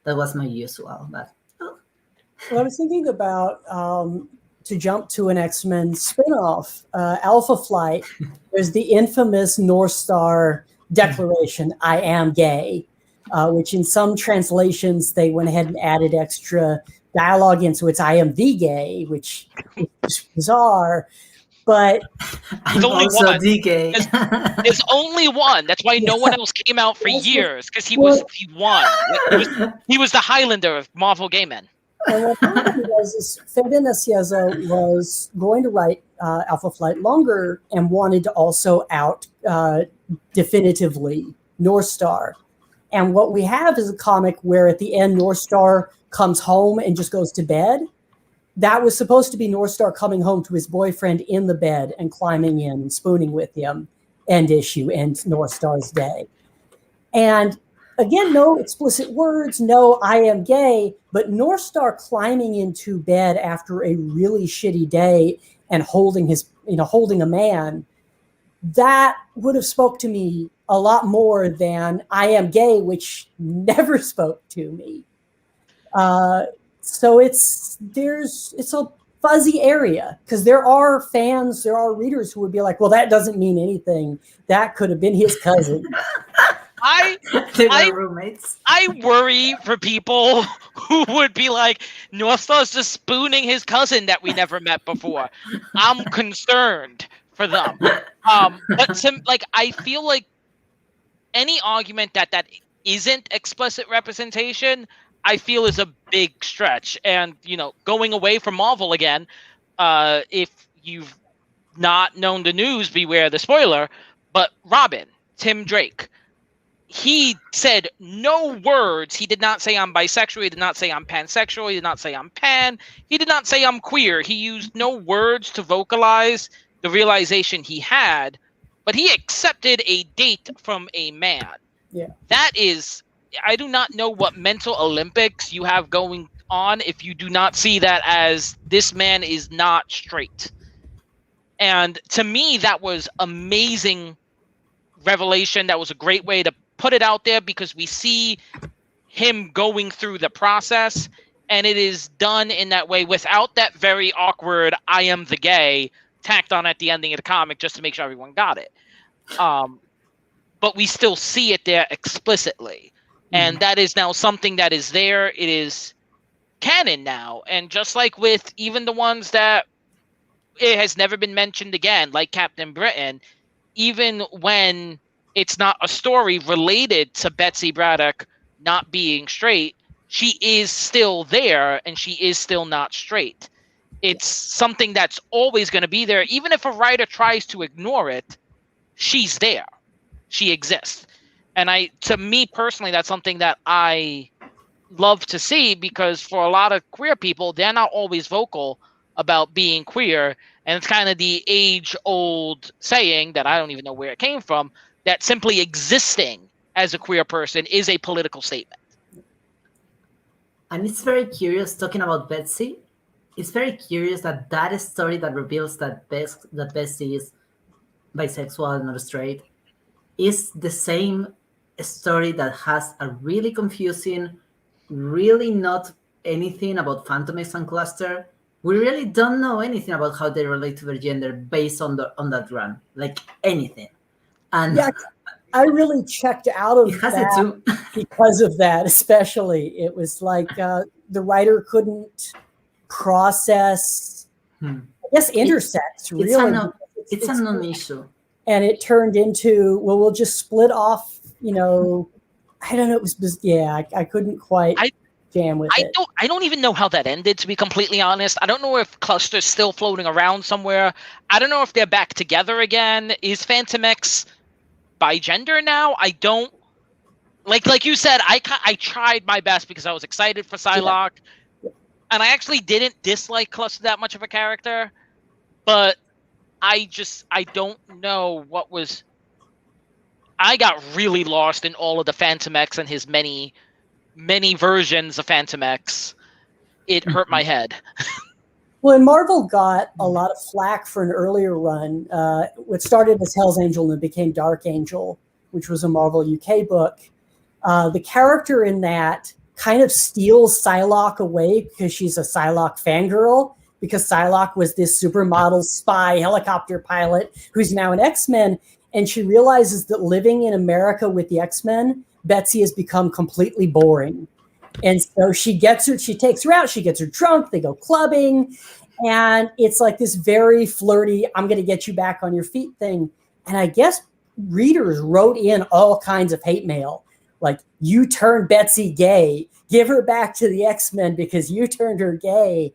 was my usual. But Well, I was thinking about to jump to an X-Men spinoff, Alpha Flight. There's the infamous North Star declaration, "I am gay," which in some translations they went ahead and added extra dialogue in, so it's "I am the gay," which is bizarre. But I'm only also one. the gay. There's only one. That's why no one else came out for years, because he won. He was the Highlander of Marvel Gay Men. And what happened was Fede Necieza was going to write Alpha Flight longer and wanted to also out definitively North Star. And what we have is a comic where at the end North Star comes home and just goes to bed. That was supposed to be North Star coming home to his boyfriend in the bed and climbing in and spooning with him. End issue, end North Star's day. And again, no explicit words, no "I am gay," but North Star climbing into bed after a really shitty day and holding a man, that would have spoke to me a lot more than "I am gay," which never spoke to me. So it's a fuzzy area, because there are fans, there are readers who would be like, well, that doesn't mean anything. That could have been his cousin. They were roommates. I worry for people who would be like, North Star's just spooning his cousin that we never met before. I'm concerned for them. But I feel like any argument that isn't explicit representation, I feel is a big stretch. And, going away from Marvel again, if you've not known the news, beware the spoiler, but Robin, Tim Drake, he said no words. He did not say I'm bisexual. He did not say I'm pansexual. He did not say I'm pan. He did not say I'm queer. He used no words to vocalize the realization he had, but he accepted a date from a man. Yeah. That is, I do not know what mental Olympics you have going on if you do not see that as this man is not straight. And to me, that was amazing revelation. That was a great way to put it out there, because we see him going through the process, and it is done in that way without that very awkward "I am the gay" tacked on at the ending of the comic just to make sure everyone got it. But we still see it there explicitly, and that is now something that is there. It is canon now, and just like with even the ones that it has never been mentioned again, like Captain Britain, even when it's not a story related to Betsy Braddock not being straight, she is still there, and she is still not straight. It's something that's always going to be there. Even if a writer tries to ignore it, she's there. She exists. And to me personally, that's something that I love to see, because for a lot of queer people, they're not always vocal about being queer. And it's kind of the age-old saying that I don't even know where it came from, that simply existing as a queer person is a political statement. And it's very curious, talking about Betsy, it's very curious that that story that reveals that Betsy is bisexual and not straight is the same story that has a really confusing, really not anything about Phantom X and Cluster. We really don't know anything about how they relate to their gender based on that run, like anything. And Yeah, I really checked out of it has that it too. because of that, especially. It was like the writer couldn't process, I guess, intersex, really. It's a non-issue. And it turned into, well, we'll just split off, I don't know, it was, I couldn't quite jam with it. I don't even know how that ended, to be completely honest. I don't know if Cluster's still floating around somewhere. I don't know if they're back together again. Is Phantom X bi gender now? I don't, like you said, I tried my best because I was excited for Psylocke, and I actually didn't dislike Cluster that much of a character, but I don't know what was. I got really lost in all of the Phantom X and his many versions of Phantom X. It hurt my head. Well, and Marvel got a lot of flack for an earlier run. What started as Hell's Angel and became Dark Angel, which was a Marvel UK book. The character in that kind of steals Psylocke away because she's a Psylocke fangirl, because Psylocke was this supermodel spy helicopter pilot who's now an X-Men, and she realizes that living in America with the X-Men, Betsy has become completely boring. And so she takes her out, she gets her drunk, they go clubbing, and it's like this very flirty, I'm going to get you back on your feet thing. And I guess readers wrote in all kinds of hate mail, like, you turned Betsy gay, give her back to the X-Men because you turned her gay.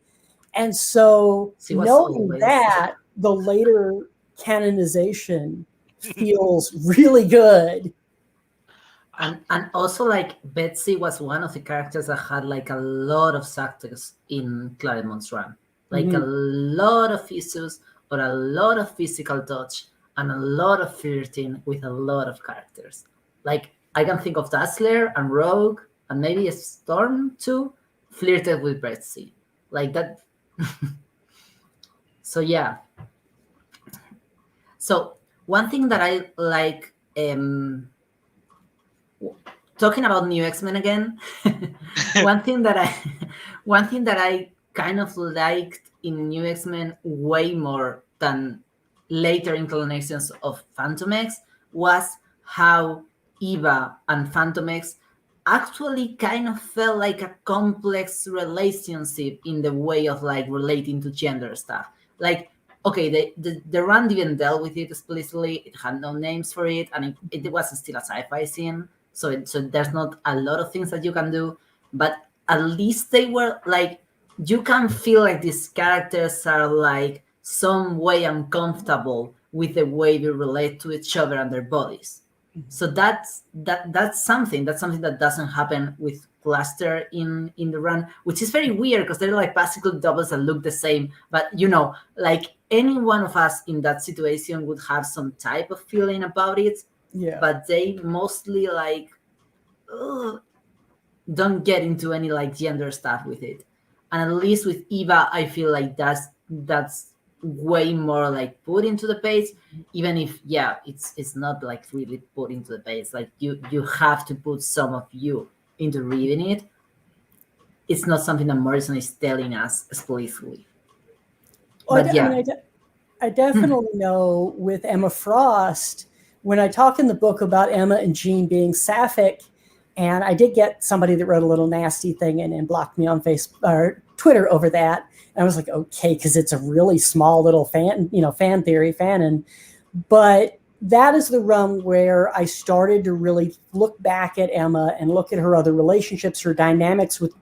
And so knowing that, the later canonization feels really good. And also, like, Betsy was one of the characters that had like a lot of subtext in Claremont's run, like a lot of issues or a lot of physical touch and a lot of flirting with a lot of characters. Like, I can think of Dazzler and Rogue and maybe a Storm too, flirted with Betsy, like that. So yeah. So one thing that I like, talking about New X-Men again, one thing that I kind of liked in New X-Men way more than later incarnations of Phantom X was how Eva and Phantom X actually kind of felt like a complex relationship in the way of like relating to gender stuff. Like, okay, the run didn't deal with it explicitly, it had no names for it, and it was still a sci-fi scene, so there's not a lot of things that you can do, but at least they were like, you can feel like these characters are like some way uncomfortable with the way they relate to each other and their bodies. So that's something that doesn't happen with Cluster in the run, which is very weird because they're like bicycle doubles that look the same, but like any one of us in that situation would have some type of feeling about it. Yeah. But they mostly like don't get into any like gender stuff with it. And at least with Eva, I feel like that's way more like put into the page, even if it's not like really put into the page. Like you have to put some of you into reading it. It's not something that Morrison is telling us explicitly. Well, But yeah. I definitely know with Emma Frost, when I talk in the book about Emma and Jean being sapphic, and I did get somebody that wrote a little nasty thing and blocked me on Facebook or Twitter over that. And I was like, okay, because it's a really small little fan theory, but that is the run where I started to really look back at Emma and look at her other relationships, her dynamics with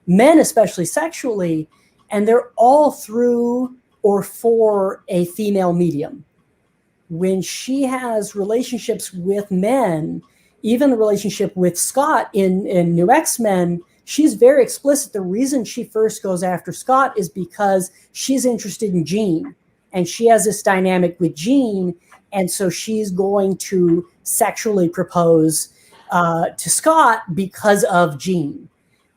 men, especially sexually, and they're all through or for a female medium. When she has relationships with men, even the relationship with Scott in New X-Men, she's very explicit. The reason she first goes after Scott is because she's interested in Jean, and she has this dynamic with Jean, and so she's going to sexually propose to Scott because of Jean.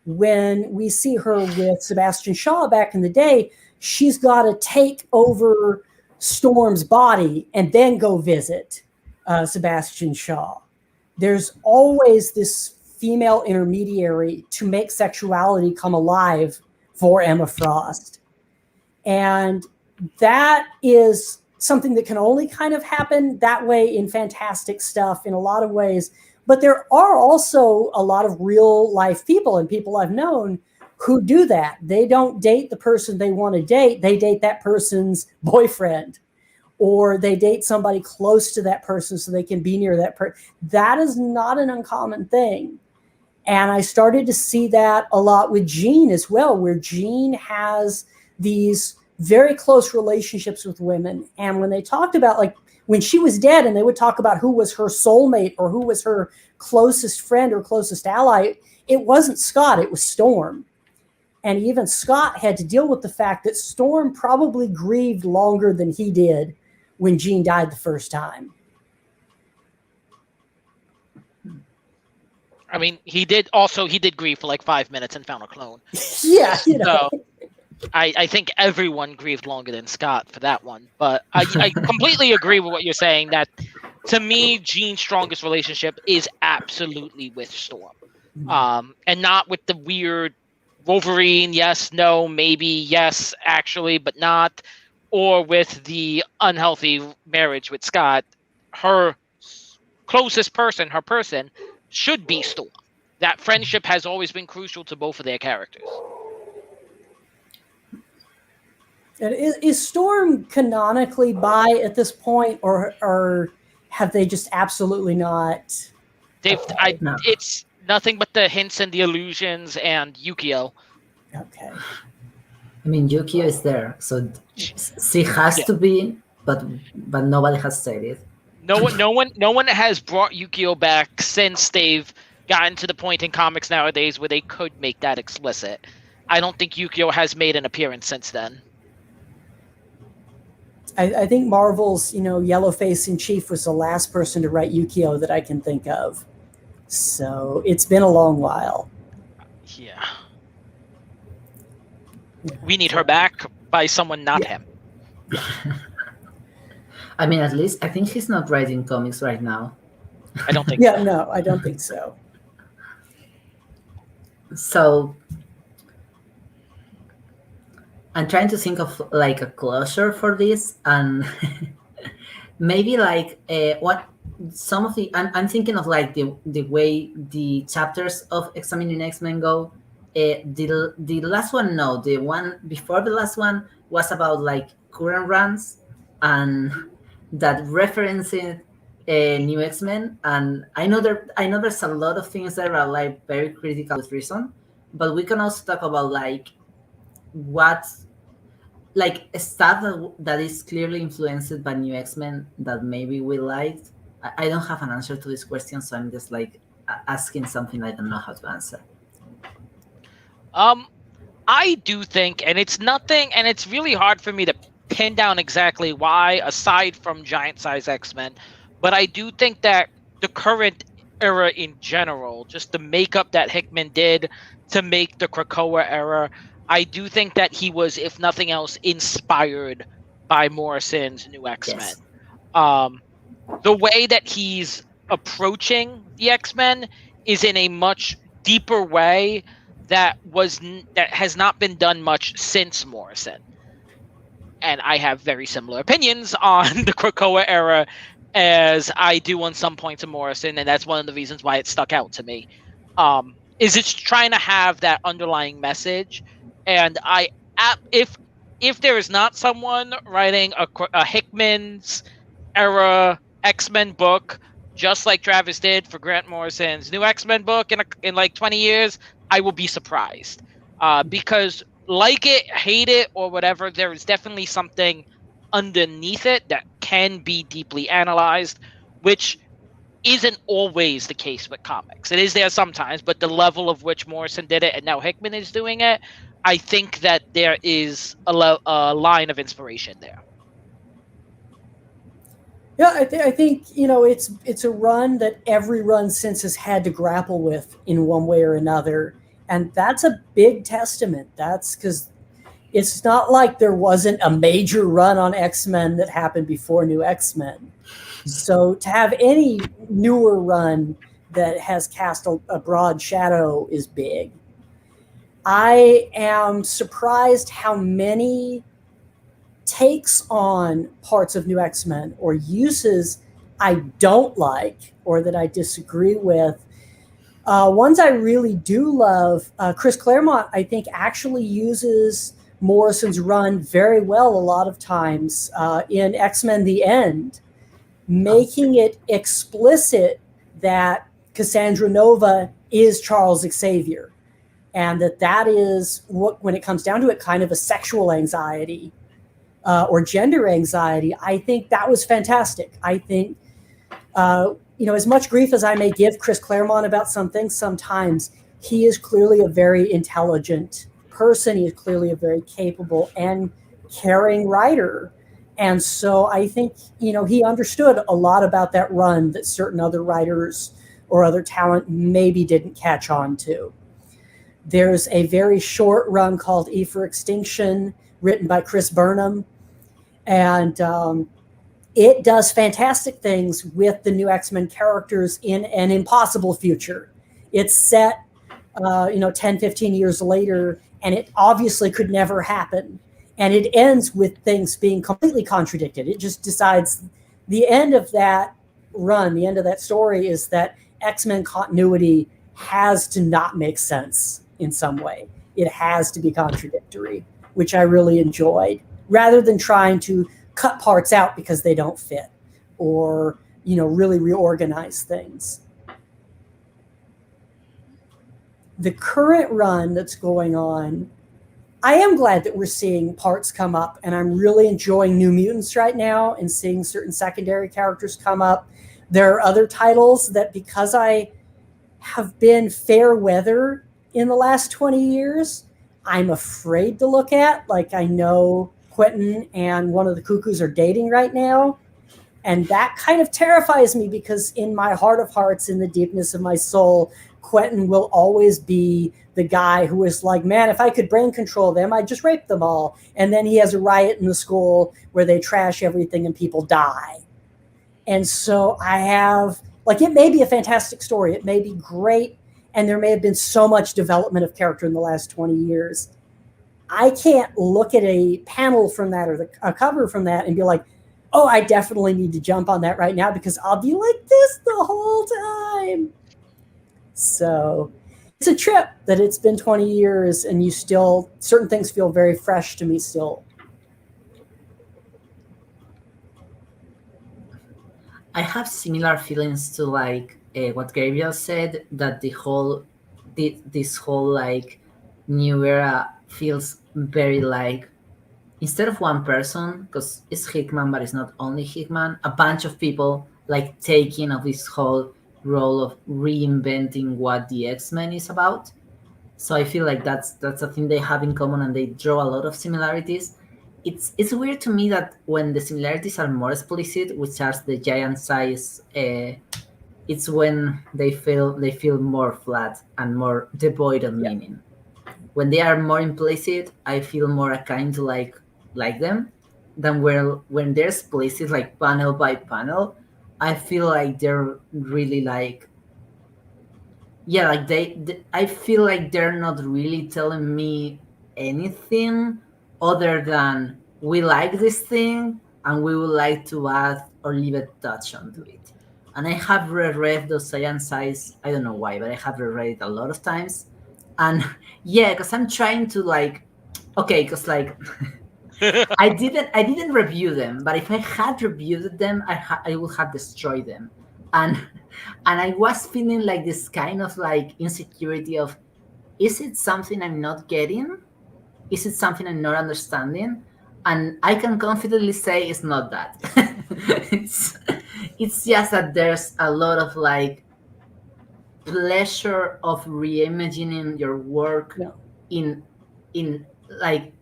When we see her with Sebastian Shaw back in the day, she's got to take over Storm's body and then go visit Sebastian Shaw. There's always this female intermediary to make sexuality come alive for Emma Frost. And that is something that can only kind of happen that way in fantastic stuff in a lot of ways. But there are also a lot of real life people and people I've known who do that. They don't date the person they want to date. They date that person's boyfriend, or they date somebody close to that person so they can be near that person. That is not an uncommon thing. And I started to see that a lot with Jean as well, where Jean has these very close relationships with women. And when they talked about, like, when she was dead and they would talk about who was her soulmate or who was her closest friend or closest ally, it wasn't Scott, it was Storm. And even Scott had to deal with the fact that Storm probably grieved longer than he did when Jean died the first time. I mean, he did grieve for like 5 minutes and found a clone. Yeah, So I think everyone grieved longer than Scott for that one. But I completely agree with what you're saying, that to me, Jean's strongest relationship is absolutely with Storm. And not with the weird Wolverine, yes, no, maybe, yes, actually, but not, or with the unhealthy marriage with Scott. Her closest person, should be Storm. That friendship has always been crucial to both of their characters. And is Storm canonically bi at this point, or have they just absolutely not? No. It's nothing but the hints and the illusions and Yukio. Okay. I mean, Yukio is there, so she has to be, but nobody has said it. No one has brought Yukio back since they've gotten to the point in comics nowadays where they could make that explicit. I don't think Yukio has made an appearance since then. I think Marvel's, Yellowface in Chief was the last person to write Yukio that I can think of. So it's been a long while. Yeah. We need her back by someone not him. I mean, at least I think he's not writing comics right now. I don't think Yeah, no, I don't think so. So I'm trying to think of like a closure for this, and maybe like what some of the I'm thinking of like the way the chapters of Examining X-Men go. The last one, no, the one before the last one was about like current runs and that referencing New X-Men. And I know there's a lot of things that are like very critical with reason, but we can also talk about like what like stuff that is clearly influenced by New X-Men that maybe we liked, I don't have an answer to this question, so I'm just like asking something I don't know how to answer. I do think, and it's nothing, and it's really hard for me to pin down exactly why, aside from giant size X-Men, but I do think that the current era in general, just the makeup that Hickman did to make the Krakoa era, I do think that he was, if nothing else, inspired by Morrison's New X-Men. Yes. The way that he's approaching the X-Men is in a much deeper way that has not been done much since Morrison. And I have very similar opinions on the Krakoa era as I do on some points of Morrison, and that's one of the reasons why it stuck out to me. Is it's trying to have that underlying message, and if there is not someone writing a Hickman's era X-Men book, just like Travis did for Grant Morrison's new X-Men book in like 20 years, I will be surprised. Because like it, hate it, or whatever, there is definitely something underneath it that can be deeply analyzed, which isn't always the case with comics. It is there sometimes, but the level of which Morrison did it and now Hickman is doing it, I think that there is a line of inspiration there. Yeah, I think it's a run that every run since has had to grapple with in one way or another, and that's a big testament. That's because it's not like there wasn't a major run on X-Men that happened before New X-Men. So to have any newer run that has cast a broad shadow is big. I am surprised how many takes on parts of New X-Men or uses I don't like or that I disagree with. Ones I really do love, Chris Claremont, I think, actually uses Morrison's run very well a lot of times in X-Men The End, making it explicit that Cassandra Nova is Charles Xavier, and that is what, when it comes down to it, kind of a sexual anxiety or gender anxiety. I think that was fantastic. I think, as much grief as I may give Chris Claremont about some things sometimes, he is clearly a very intelligent person. He is clearly a very capable and caring writer. And so I think, he understood a lot about that run that certain other writers or other talent maybe didn't catch on to. There's a very short run called E for Extinction, written by Chris Burnham. And it does fantastic things with the new X-Men characters in an impossible future. It's set, 10, 15 years later, and it obviously could never happen. And it ends with things being completely contradicted. It just decides the end of that run, the end of that story is that X-Men continuity has to not make sense in some way. It has to be contradictory, which I really enjoyed, rather than trying to cut parts out because they don't fit or, really reorganize things. The current run that's going on, I am glad that we're seeing parts come up, and I'm really enjoying New Mutants right now and seeing certain secondary characters come up. There are other titles that, because I have been fair weather in the last 20 years, I'm afraid to look at. Like, I know Quentin and one of the Cuckoos are dating right now, and that kind of terrifies me because in my heart of hearts, in the deepness of my soul, Quentin will always be the guy who is like, man, if I could brain control them, I'd just rape them all. And then he has a riot in the school where they trash everything and people die. And so I have, it may be a fantastic story. It may be great. And there may have been so much development of character in the last 20 years. I can't look at a panel from that or a cover from that and be like, oh, I definitely need to jump on that right now because I'll be like this the whole time. So it's a trip that it's been 20 years and certain things feel very fresh to me still. I have similar feelings to what Gabriel said, that this whole new era feels very instead of one person, because it's Hickman, but it's not only Hickman, a bunch of people like taking of this whole role of reinventing what the X-Men is about. So I feel like that's a thing they have in common, and they draw a lot of similarities. It's weird to me that when the similarities are more explicit, which are the giant size, it's when they feel more flat and more devoid of meaning. When they are more implicit, I feel more kind to like them than when they're explicit, like panel by panel. I feel like they're really like, yeah, like I feel like they're not really telling me anything other than we like this thing and we would like to add or leave a touch onto it. And I have reread those Science Size, I don't know why, but I have reread it a lot of times. And yeah, because I'm trying to like, okay, because like I didn't review them, but if I had reviewed them, I would have destroyed them. And I was feeling like this kind of like insecurity of, is it something I'm not getting? Is it something I'm not understanding? And I can confidently say it's not that. it's just that there's a lot of like pleasure of reimagining your work in like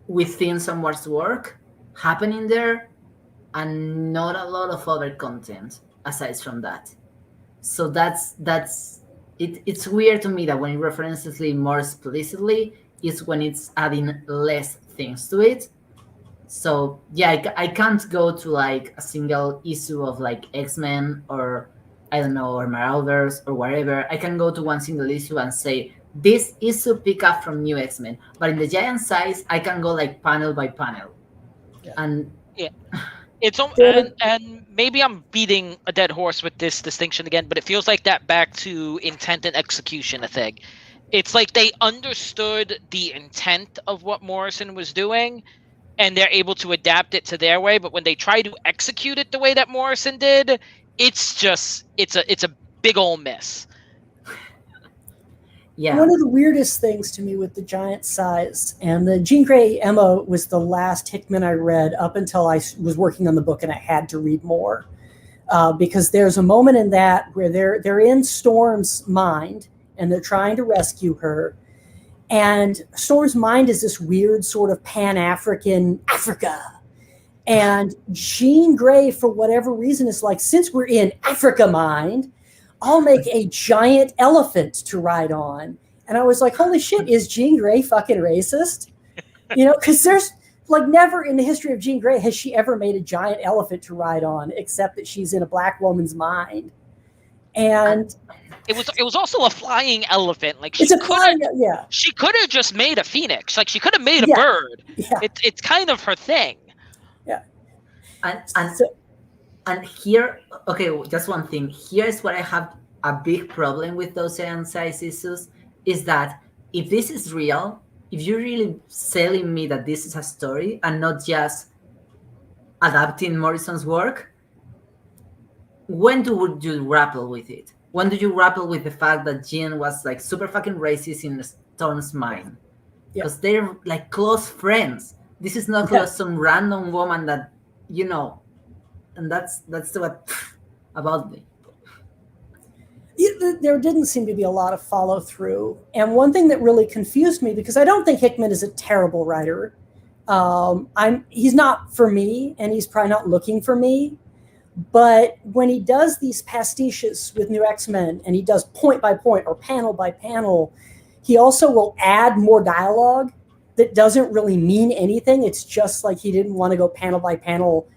within someone's work happening there, and not a lot of other content aside from that. So that's it. It's weird to me that when it references it more explicitly is when it's adding less things to it. So yeah, I can't go to like a single issue of like X-Men or I don't know, or Marauders or whatever. I can go to one single issue and say this issue pick up from New X-Men, but in the giant size I can go like panel by panel. And yeah, it's and maybe I'm beating a dead horse with this distinction again, but it feels like that back to intent and execution, a thing. It's like they understood the intent of what Morrison was doing, and they're able to adapt it to their way. But when they try to execute it the way that Morrison did, it's a big ol' miss. Yeah. One of the weirdest things to me with the giant size, and the Jean Grey Emma was the last Hickman I read up until I was working on the book and I had to read more. Because there's a moment in that where they're in Storm's mind and they're trying to rescue her. And Storm's mind is this weird sort of Pan-African Africa. And Jean Grey, for whatever reason, is like, since we're in Africa mind, I'll make a giant elephant to ride on. And I was like, holy shit, is Jean Grey fucking racist? You know, because there's like never in the history of Jean Grey has she ever made a giant elephant to ride on, except that she's in a black woman's mind. And it was also a flying elephant. Like she could have just made a phoenix. Like she could have made a bird. Yeah. It's kind of her thing. Yeah. And here, okay, just one thing. Here's what I have a big problem with those giant size issues is that if this is real, if you're really selling me that this is a story and not just adapting Morrison's work, when would you grapple with it? When do you grapple with the fact that Jean was like super fucking racist in Storm's mind? Because they're like close friends. This is not just some random woman that, you know, and that's what about me. There didn't seem to be a lot of follow through. And one thing that really confused me, because I don't think Hickman is a terrible writer. He's not for me, and he's probably not looking for me. But when he does these pastiches with New X-Men, and he does point by point or panel by panel, he also will add more dialogue that doesn't really mean anything. It's just like he didn't want to go panel by panel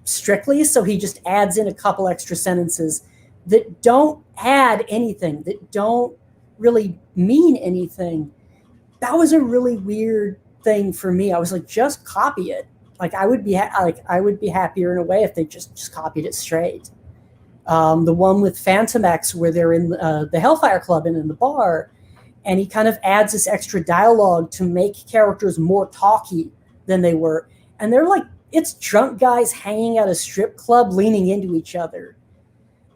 strictly, so he just adds in a couple extra sentences that don't add anything, that don't really mean anything. That was a really weird thing for me. I was like, just copy it. Like I would be happier in a way if they just copied it straight. The one with Phantom X where they're in the Hellfire Club and in the bar, and he kind of adds this extra dialogue to make characters more talky than they were, and they're like, it's drunk guys hanging at a strip club leaning into each other.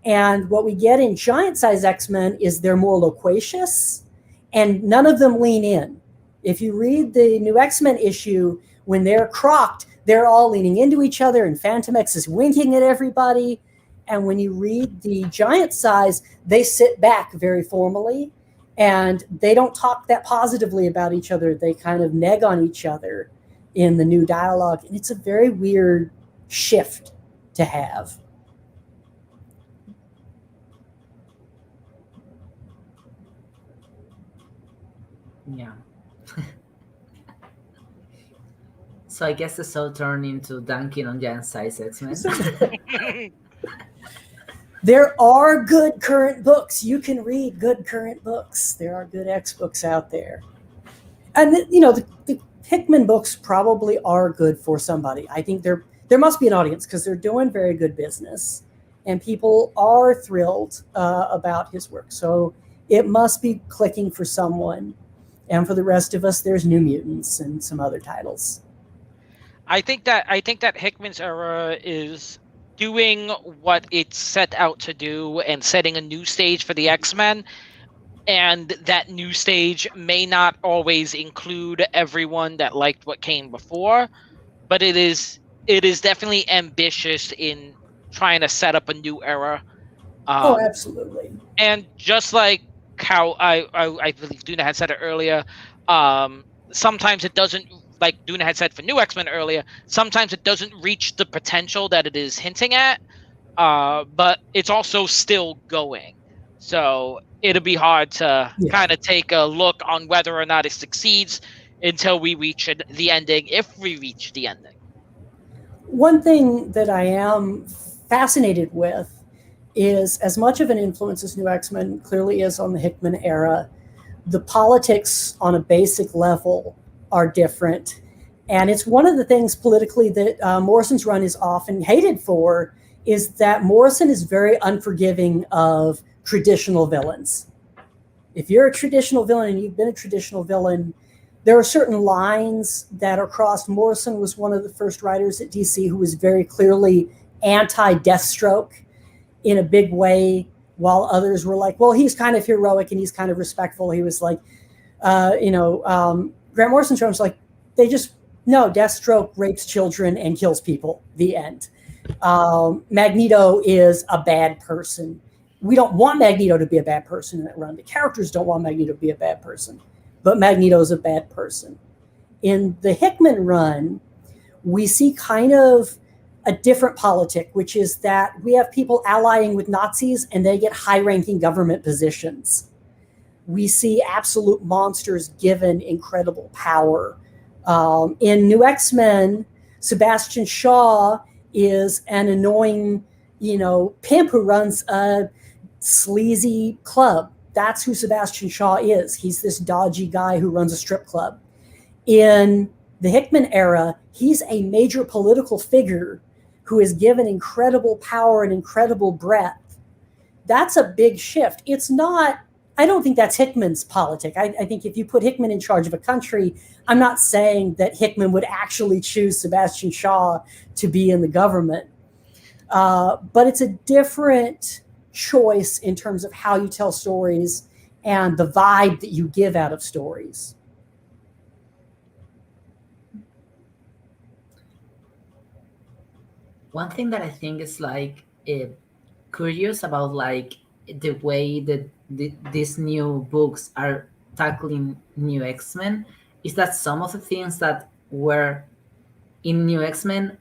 And what we get in Giant Size X-Men is they're more loquacious, and none of them lean in. If you read the New X-Men issue, when they're crocked, they're all leaning into each other, and Phantom X is winking at everybody. And when you read the giant size, they sit back very formally, and they don't talk that positively about each other. They kind of neg on each other in the new dialogue. And it's a very weird shift to have. Yeah. So I guess the show turned into dunking on giant size X-Men. There are good current books. You can read good current books. There are good X books out there. And the Hickman books probably are good for somebody. I think there must be an audience because they're doing very good business, and people are thrilled about his work. So it must be clicking for someone. And for the rest of us, there's New Mutants and some other titles. I think that Hickman's era is doing what it set out to do and setting a new stage for the X-Men. And that new stage may not always include everyone that liked what came before, but it is definitely ambitious in trying to set up a new era. Oh, absolutely. And just like how I believe Duna had said it earlier, sometimes it doesn't, like Duna had said for New X-Men earlier, sometimes it doesn't reach the potential that it is hinting at, but it's also still going. So it'll be hard to kind of take a look on whether or not it succeeds until we reach the ending, if we reach the ending. One thing that I am fascinated with is, as much of an influence as New X-Men clearly is on the Hickman era, the politics on a basic level are different. And it's one of the things politically that Morrison's run is often hated for, is that Morrison is very unforgiving of traditional villains. If you're a traditional villain and you've been a traditional villain, there are certain lines that are crossed. Morrison was one of the first writers at DC who was very clearly anti-Deathstroke in a big way, while others were like, well, he's kind of heroic and he's kind of respectful. He was like, Grant Morrison's run was like, Deathstroke rapes children and kills people. The end. Magneto is a bad person. We don't want Magneto to be a bad person in that run. The characters don't want Magneto to be a bad person, but Magneto's a bad person. In the Hickman run, we see kind of a different politic, which is that we have people allying with Nazis and they get high-ranking government positions. We see absolute monsters given incredible power. In New X-Men, Sebastian Shaw is an annoying, pimp who runs a sleazy club. That's who Sebastian Shaw is. He's this dodgy guy who runs a strip club. In the Hickman era, he's a major political figure who is given incredible power and incredible breadth. That's a big shift. It's not, I don't think that's Hickman's politic. I think if you put Hickman in charge of a country, I'm not saying that Hickman would actually choose Sebastian Shaw to be in the government. But it's a different choice in terms of how you tell stories and the vibe that you give out of stories. One thing that I think is curious about the way that these new books are tackling New X-Men is that some of the things that were in New X-Men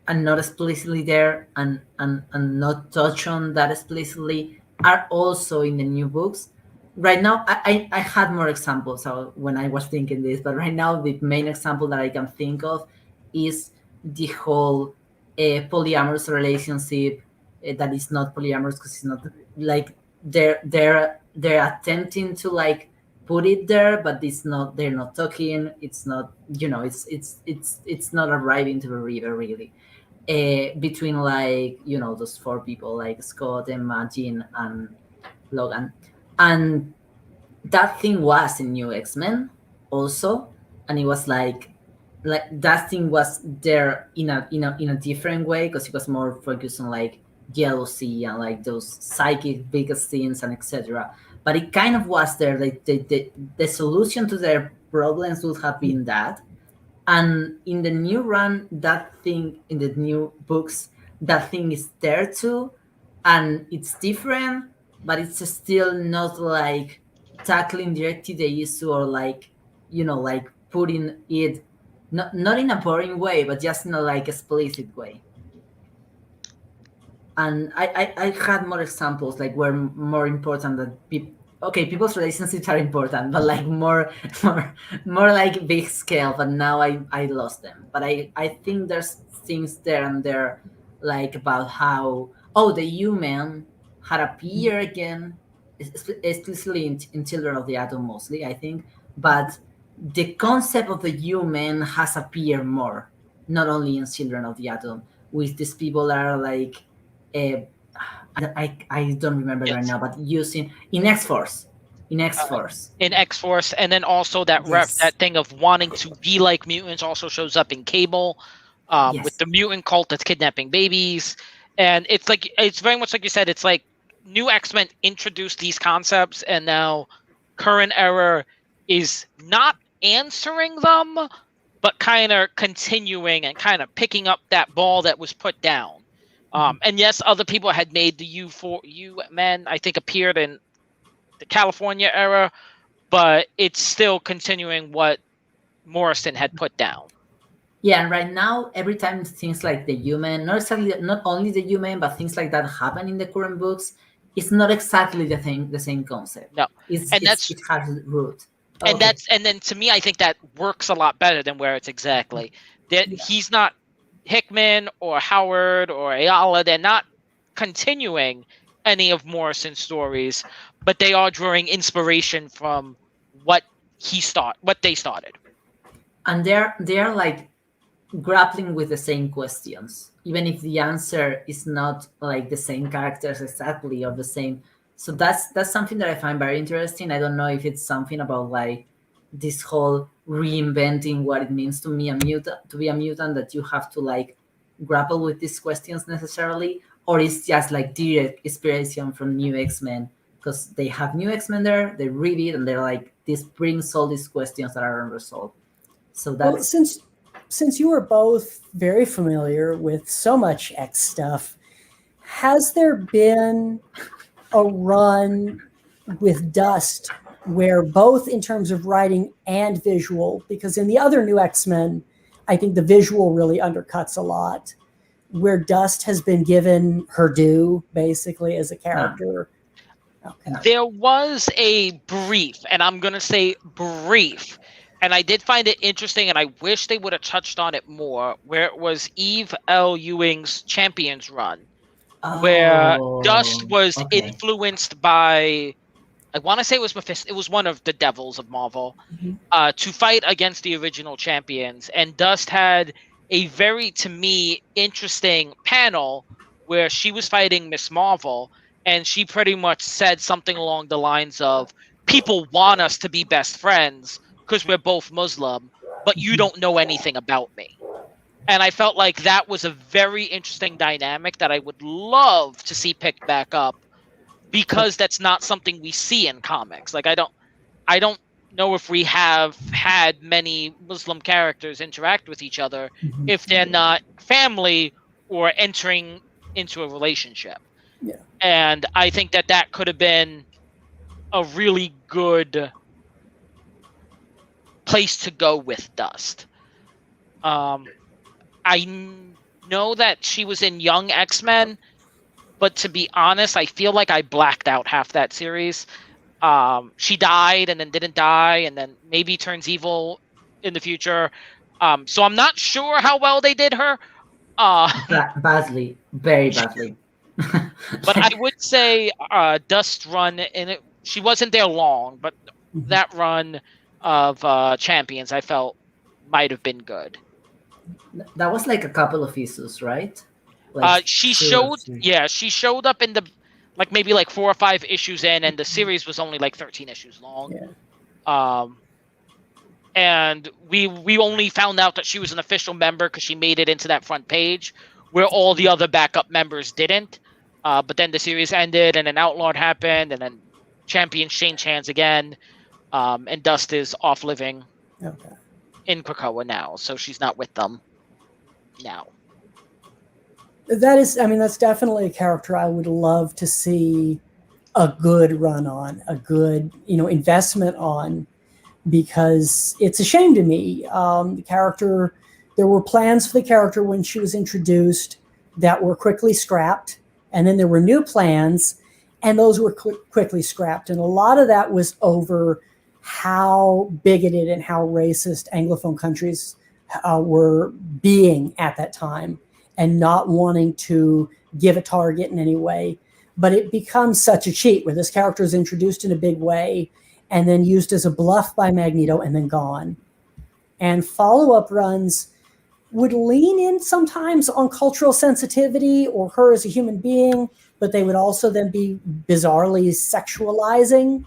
and not explicitly there and not touch on that explicitly are also in the new books. Right now, I had more examples when I was thinking this, but right now the main example that I can think of is the whole polyamorous relationship that is not polyamorous because it's not they're attempting to put it there, but it's not. They're not talking. It's not. It's not arriving to the reader really. Between those four people like Scott, Emma, Jean, and Logan, and that thing was in New X-Men also, and it was like that thing was there in a different way because it was more focused on jealousy and those psychic biggest scenes and etc. But it kind of was there. The solution to their problems would have been that. And in the new run, that thing in the new books, that thing is there too, and it's different, but it's still not like tackling directly the issue or like, like putting it not in a boring way, but just in a like explicit way. And I had more examples like were more important than people. Okay, people's relationships are important, but like more, more like big scale. But now I lost them. But I think there's things there and there, like about how the human had appeared again, especially in Children of the Atom mostly, I think. But the concept of the human has appeared more, not only in Children of the Atom, with these people that are like I don't remember right Yes. now, but using in X Force, In X Force, and then also that Yes. thing of wanting to be like mutants also shows up in Cable, Yes. with the mutant cult that's kidnapping babies, and it's very much like you said. It's like New X-Men introduced these concepts, and now current era is not answering them, but kind of continuing and kind of picking up that ball that was put down. And yes, other people had made the U men, I think, appeared in the California era, but it's still continuing what Morrison had put down. Yeah, and right now, every time things like the human, not only the human, but things like that happen in the current books, it's not exactly the same concept. No, and It has root. and Okay. then to me, I think that works a lot better than where it's exactly that he's not Hickman or Howard or Ayala. They're not continuing any of Morrison's stories, but they are drawing inspiration from what they started. And they're like grappling with the same questions, even if the answer is not like the same characters exactly or the same. So that's something that I find very interesting. I don't know if it's something about like this whole reinventing what it means to be a mutant, that you have to like grapple with these questions necessarily, or it's just like direct inspiration from New X-Men because they have New X-Men there, they read it, and they're like, this brings all these questions that are unresolved. So Well, that's since you are both very familiar with so much X stuff, has there been a run with Dust where both in terms of writing and visual, because in the other New X-Men, I think the visual really undercuts a lot, where Dust has been given her due basically as a character? Okay. There was a brief, and I'm going to say brief, and I did find it interesting, and I wish they would have touched on it more, where it was Eve L. Ewing's Champions run, where Dust was influenced by, I want to say it was Mephisto, it was one of the devils of Marvel, to fight against the original Champions, and Dust had a very, to me, interesting panel where she was fighting Miss Marvel, and she pretty much said something along the lines of, people want us to be best friends because we're both Muslim, but you don't know anything about me. And I felt like that was a very interesting dynamic that I would love to see picked back up, because that's not something we see in comics. Like I don't know if we have had many Muslim characters interact with each other if they're not family or entering into a relationship. Yeah. And I think that could have been a really good place to go with Dust. I know that she was in Young X-Men, but to be honest, I feel like I blacked out half that series. She died and then didn't die, and then maybe turns evil in the future. So I'm not sure how well they did her. Badly, very badly. But I would say Dust run, and she wasn't there long, but that run of Champions I felt might have been good. That was like a couple of issues, right? She showed up in the maybe 4 or 5 issues in, and the series was only 13 issues long. Yeah. And we only found out that she was an official member because she made it into that front page, where all the other backup members didn't. But then the series ended, and an Outlawed happened, and then Champions changed hands again. And Dust is off living in Krakoa now, so she's not with them now. That is, I mean, that's definitely a character I would love to see a good run on, a good, investment on, because it's a shame to me. The character, there were plans for the character when she was introduced that were quickly scrapped, and then there were new plans, and those were quickly scrapped. And a lot of that was over how bigoted and how racist Anglophone countries were being at that time, and not wanting to give a target in any way. But it becomes such a cheat where this character is introduced in a big way and then used as a bluff by Magneto and then gone. And follow-up runs would lean in sometimes on cultural sensitivity or her as a human being, but they would also then be bizarrely sexualizing.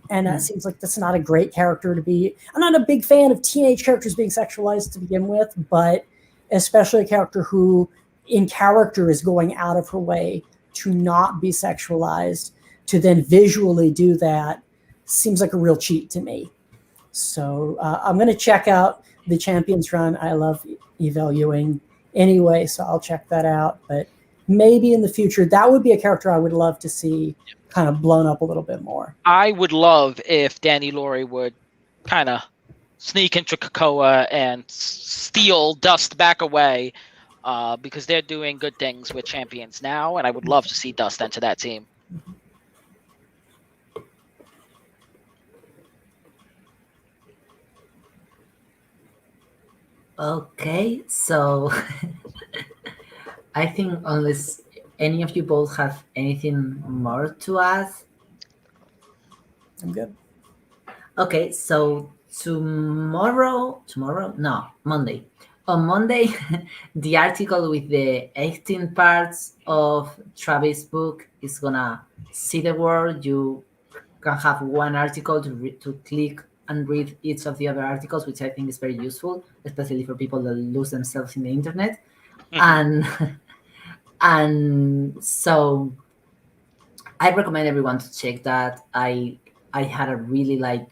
And that seems like that's not a great character to be. I'm not a big fan of teenage characters being sexualized to begin with, but especially a character who in character is going out of her way to not be sexualized, to then visually do that, seems like a real cheat to me. So I'm going to check out the Champions run. I love Evel Ewing anyway, so I'll check that out. But maybe in the future, that would be a character I would love to see kind of blown up a little bit more. I would love if Danny Laurie would kind of sneak into Krakoa and steal Dust back away, because they're doing good things with Champions now, and I would love to see Dust enter that team. Okay, so I think unless any of you both have anything more to ask. I'm good. Okay, so Monday. On Monday, the article with the 18 parts of Travis' book is gonna see the world. You can have one article to click and read each of the other articles, which I think is very useful, especially for people that lose themselves in the internet. And so I recommend everyone to check that. I had a really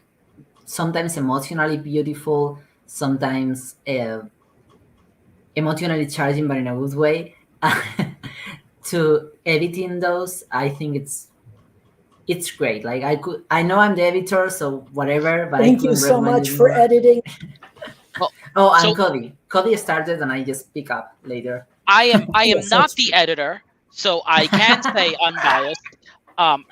sometimes emotionally beautiful, sometimes emotionally charging, but in a good way. To editing those, I think it's great. I know I'm the editor, so whatever. But thank you so much for editing. Cody started, and I just pick up later. I am not the editor, so I can say unbiased.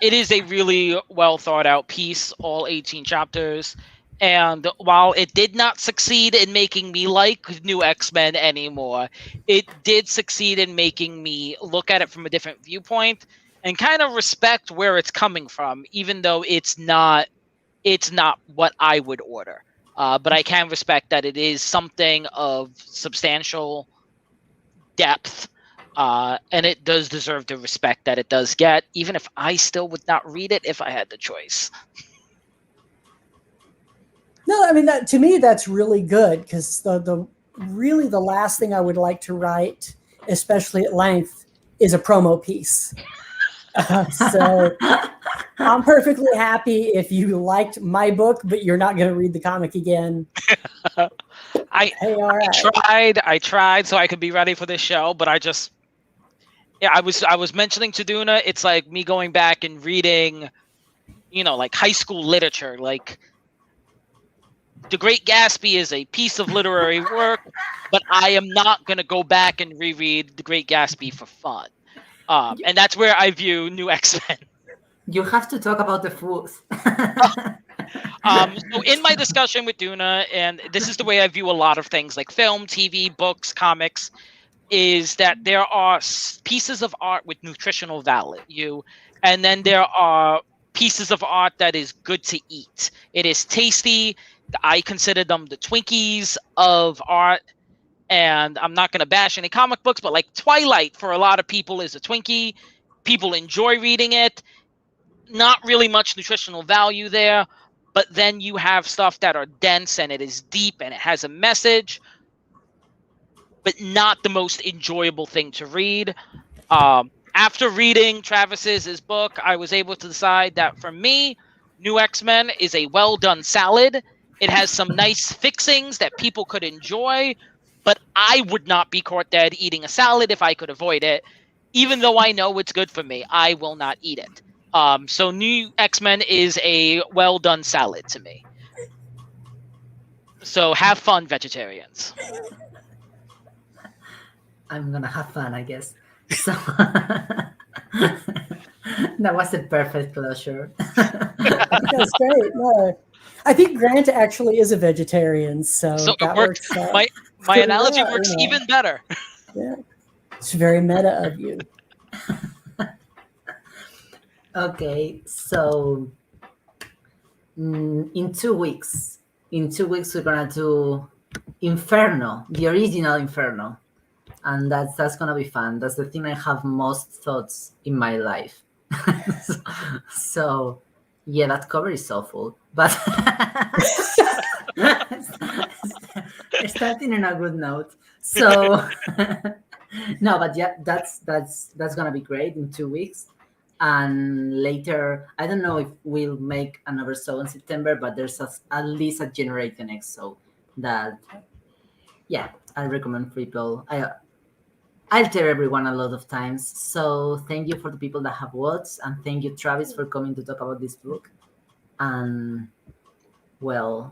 It is a really well thought out piece, all 18 chapters. And while it did not succeed in making me like New X-Men anymore, it did succeed in making me look at it from a different viewpoint and kind of respect where it's coming from, even though it's not what I would order. But I can respect that it is something of substantial depth, and it does deserve the respect that it does get, even if I still would not read it if I had the choice. No, I mean, to me, that's really good, because the last thing I would like to write, especially at length, is a promo piece. So I'm perfectly happy if you liked my book, but you're not going to read the comic again. I tried so I could be ready for this show, but I was mentioning to Duna, it's like me going back and reading, like high school literature. Like The Great Gatsby is a piece of literary work, but I am not going to go back and reread The Great Gatsby for fun. And that's where I view New X-Men. You have to talk about the fools. So in my discussion with Duna, and this is the way I view a lot of things like film, TV, books, comics, is that there are pieces of art with nutritional value, and then there are pieces of art that is good to eat. It is tasty. I consider them the Twinkies of art. And I'm not going to bash any comic books, but like Twilight for a lot of people is a Twinkie. People enjoy reading it. Not really much nutritional value there. But then you have stuff that are dense and it is deep and it has a message, but not the most enjoyable thing to read. After reading Travis's book, I was able to decide that for me, New X-Men is a well-done salad. It has some nice fixings that people could enjoy, but I would not be caught dead eating a salad if I could avoid it. Even though I know it's good for me, I will not eat it. So New X-Men is a well done salad to me. So have fun, vegetarians. I'm gonna have fun, I guess. So that was a perfect closure. I think that's great. No, I think Grant actually is a vegetarian, so So that it worked. works. My pretty analogy well, works you know. even better. Yeah, it's very meta of you. Okay, so in 2 weeks, we're gonna do Inferno, the original Inferno, and that's gonna be fun. That's the thing I have most thoughts in my life. So yeah, that cover is awful, but starting on a good note. So no, but yeah, that's gonna be great in 2 weeks. And later, I don't know if we'll make another show in September, but there's at least a Generation X show that, yeah, I recommend people. I'll tell everyone a lot of times. So thank you for the people that have watched, and thank you, Travis, for coming to talk about this book. And well,